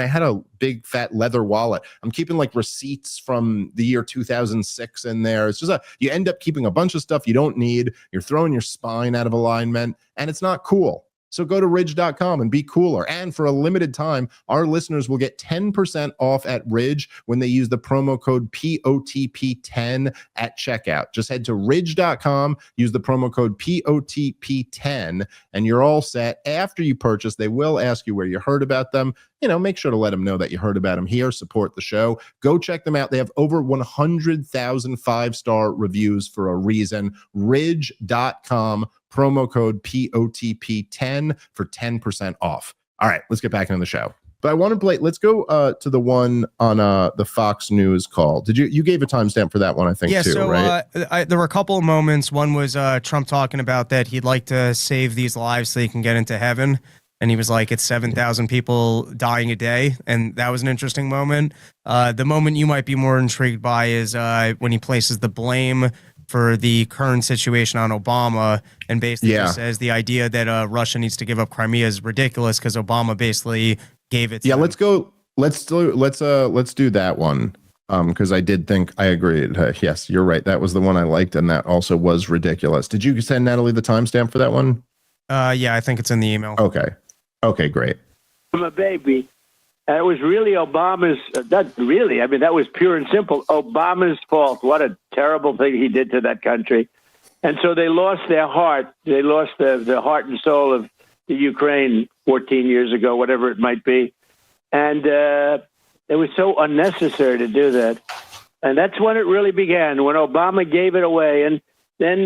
had a big fat leather wallet, I'm keeping like receipts from the year 2006 in there. It's just you end up keeping a bunch of stuff you don't need. You're throwing your spine out of alignment and it's not cool. So go to ridge.com and be cooler. And for a limited time, our listeners will get 10% off at Ridge when they use the promo code POTP10 at checkout. Just head to ridge.com, use the promo code POTP10, and you're all set. After you purchase, they will ask you where you heard about them. Make sure to let them know that you heard about them here. Support the show. Go check them out. They have over 100,000 5-star reviews for a reason. Ridge.com. Promo code POTP10 for 10% off. All right, let's get back into the show. But I want to play. Let's go to the one on the Fox News call. Did you gave a timestamp for that one? I think too, so, right? There were a couple of moments. One was Trump talking about that he'd like to save these lives so they can get into heaven. And he was like, it's 7,000 people dying a day. And that was an interesting moment. The moment you might be more intrigued by is when he places the blame for the current situation on Obama and basically just says the idea that Russia needs to give up Crimea is ridiculous because Obama basically gave it to them. Let's go. Let's do that one. Because I did think I agreed. Yes, you're right. That was the one I liked, and that also was ridiculous. Did you send Natalie the timestamp for that one? Yeah, I think it's in the email. Okay, great. I'm a baby. And it was really Obama's, not really, I mean, that was pure and simple, Obama's fault. What a terrible thing he did to that country. And so they lost their heart. They lost the heart and soul of the Ukraine 14 years ago, whatever it might be. And it was so unnecessary to do that. And that's when it really began, when Obama gave it away. And then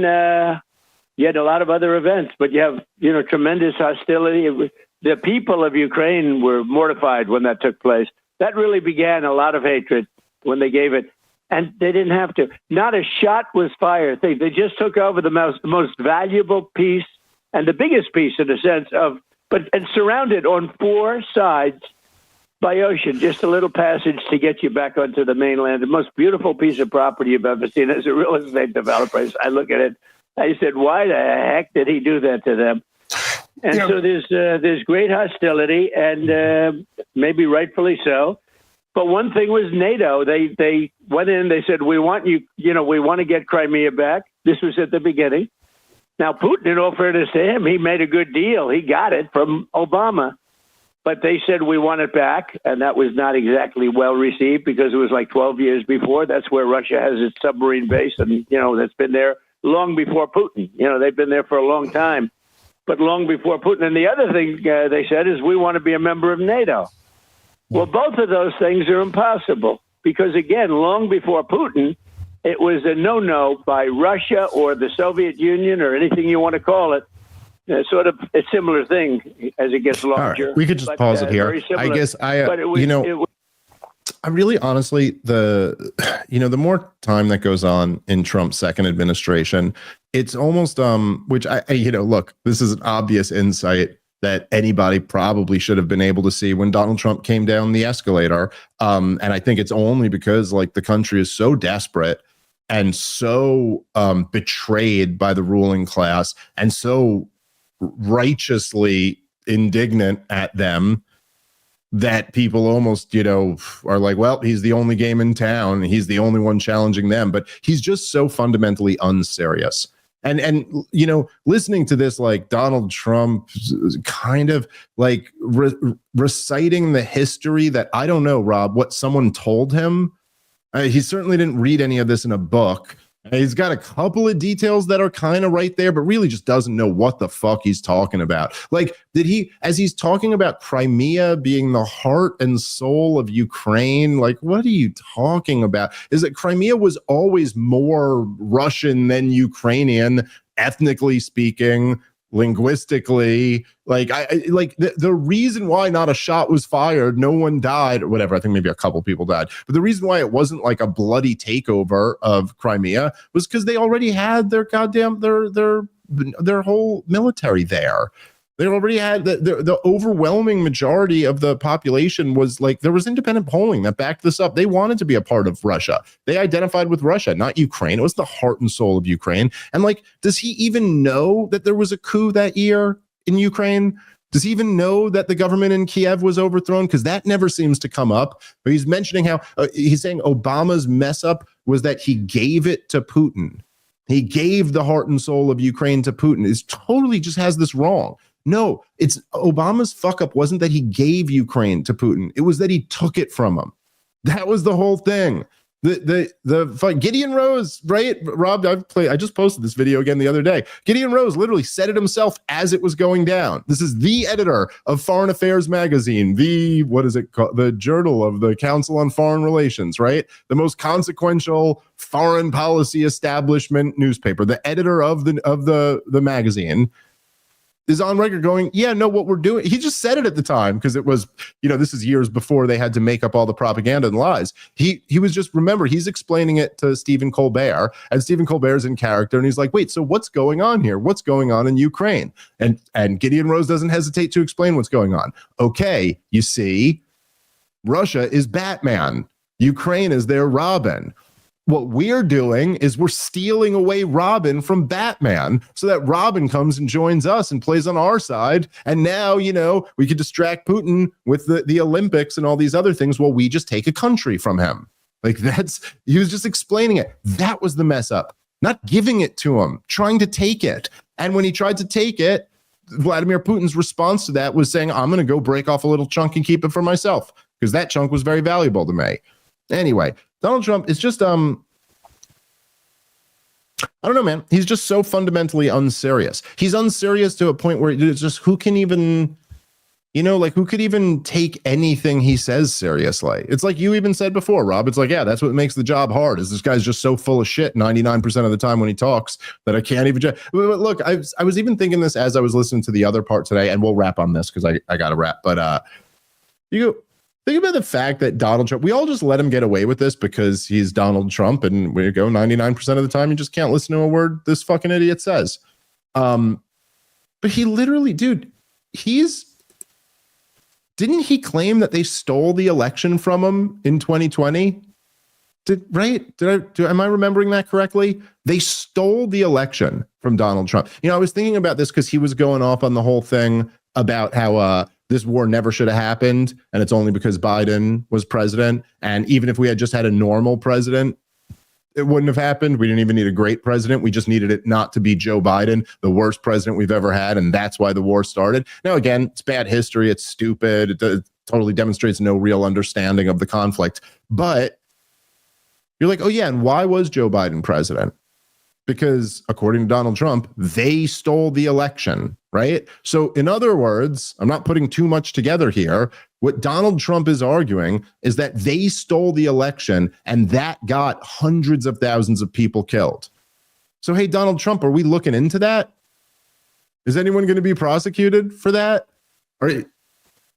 you had a lot of other events, but you have, tremendous hostility. The people of Ukraine were mortified when that took place. That really began a lot of hatred when they gave it. And they didn't have to. Not a shot was fired. They just took over the most valuable piece and the biggest piece in a sense and surrounded on 4 sides by ocean, just a little passage to get you back onto the mainland. The most beautiful piece of property you've ever seen as a real estate developer. I look at it. I said, why the heck did he do that to them? And so there's great hostility, and maybe rightfully so. But one thing was NATO. They went in. They said, "We want you. We want to get Crimea back." This was at the beginning. Now Putin, in all fairness to him, he made a good deal. He got it from Obama, but they said we want it back, and that was not exactly well received because it was like 12 years before. That's where Russia has its submarine base, and that's been there long before Putin. They've been there for a long time. But long before Putin. And the other thing they said is we want to be a member of NATO. Well, both of those things are impossible because, again, long before Putin, it was a no-no by Russia or the Soviet Union or anything you want to call it. Sort of a similar thing as it gets larger. Right. We could just pause it here. I guess I really honestly, the more time that goes on in Trump's second administration, it's almost which I look, this is an obvious insight that anybody probably should have been able to see when Donald Trump came down the escalator. And I think it's only because like the country is so desperate and so betrayed by the ruling class and so righteously indignant at them that people almost, are like, well, he's the only game in town. He's the only one challenging them. But he's just so fundamentally unserious. And listening to this, like Donald Trump kind of like reciting the history that, I don't know, Rob, what someone told him. He certainly didn't read any of this in a book. He's got a couple of details that are kind of right there, but really just doesn't know what the fuck he's talking about. Like, as he's talking about Crimea being the heart and soul of Ukraine, like, what are you talking about? Is that Crimea was always more Russian than Ukrainian, ethnically speaking, linguistically. Like, the reason why not a shot was fired, no one died or whatever, I think maybe a couple people died, but the reason why it wasn't like a bloody takeover of Crimea was because they already had their goddamn their whole military there. They already had the overwhelming majority of the population was like, there was independent polling that backed this up. They wanted to be a part of Russia. They identified with Russia, not Ukraine. It was the heart and soul of Ukraine. And like, does he even know that there was a coup that year in Ukraine? Does he even know that the government in Kiev was overthrown? Because that never seems to come up. But he's mentioning how he's saying Obama's mess up was that he gave it to Putin. He gave the heart and soul of Ukraine to Putin. It totally just has this wrong. No, it's Obama's fuck up wasn't that he gave Ukraine to Putin. It was that he took it from him. That was the whole thing. The Gideon Rose, right? Rob, I just posted this video again the other day. Gideon Rose literally said it himself as it was going down. This is the editor of Foreign Affairs magazine, what is it called? The Journal of the Council on Foreign Relations, right? The most consequential foreign policy establishment newspaper. The editor of the magazine is on record going, yeah, no, what we're doing. He just said it at the time because it was, this is years before they had to make up all the propaganda and lies. He was just, remember, he's explaining it to Stephen Colbert, and Stephen Colbert's in character, and he's like, wait, so what's going on here? What's going on in Ukraine? And Gideon Rose doesn't hesitate to explain what's going on. Okay, you see, Russia is Batman. Ukraine is their Robin. What we're doing is we're stealing away Robin from Batman so that Robin comes and joins us and plays on our side. And now, we could distract Putin with the Olympics and all these other things while we just take a country from him. Like he was just explaining it. That was the mess up, not giving it to him, trying to take it. And when he tried to take it, Vladimir Putin's response to that was saying, I'm going to go break off a little chunk and keep it for myself because that chunk was very valuable to me. Anyway, Donald Trump is just, I don't know, man. He's just so fundamentally unserious. He's unserious to a point where it's just, who can even, who could even take anything he says seriously? It's like you even said before, Rob. It's like, yeah, that's what makes the job hard, is this guy's just so full of shit 99% of the time when he talks that I can't even But look, I was even thinking this as I was listening to the other part today, and we'll wrap on this because I got to wrap. But think about the fact that Donald Trump, we all just let him get away with this because he's Donald Trump, and we go 99% of the time you just can't listen to a word this fucking idiot says. But he literally, dude, didn't he claim that they stole the election from him in 2020? Am I remembering that correctly? They stole the election from Donald Trump. I was thinking about this because he was going off on the whole thing about how this war never should have happened, and it's only because Biden was president. And even if we had just had a normal president, it wouldn't have happened. We didn't even need a great president. We just needed it not to be Joe Biden, the worst president we've ever had, and that's why the war started. Now, again, it's bad history. It's stupid. It totally demonstrates no real understanding of the conflict. But you're like, oh, yeah, and why was Joe Biden president? Because according to Donald Trump, they stole the election, right? So in other words, I'm not putting too much together here. What Donald Trump is arguing is that they stole the election, and that got hundreds of thousands of people killed. So, hey, Donald Trump, are we looking into that? Is anyone going to be prosecuted for that? Or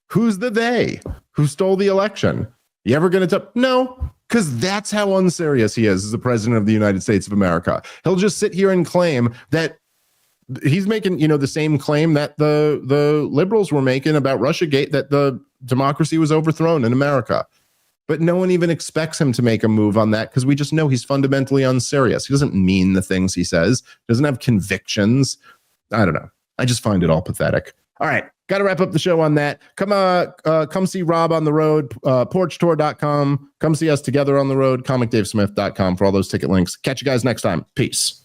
who's the they who stole the election? You ever going to No, because that's how unserious he is as the president of the United States of America. He'll just sit here and claim that he's making, the same claim that the liberals were making about Russiagate, that the democracy was overthrown in America. But no one even expects him to make a move on that because we just know he's fundamentally unserious. He doesn't mean the things he says, doesn't have convictions. I don't know. I just find it all pathetic. All right. Got to wrap up the show on that. Come see Rob on the road, porchtour.com. Come see us together on the road, comicdavesmith.com for all those ticket links. Catch you guys next time. Peace.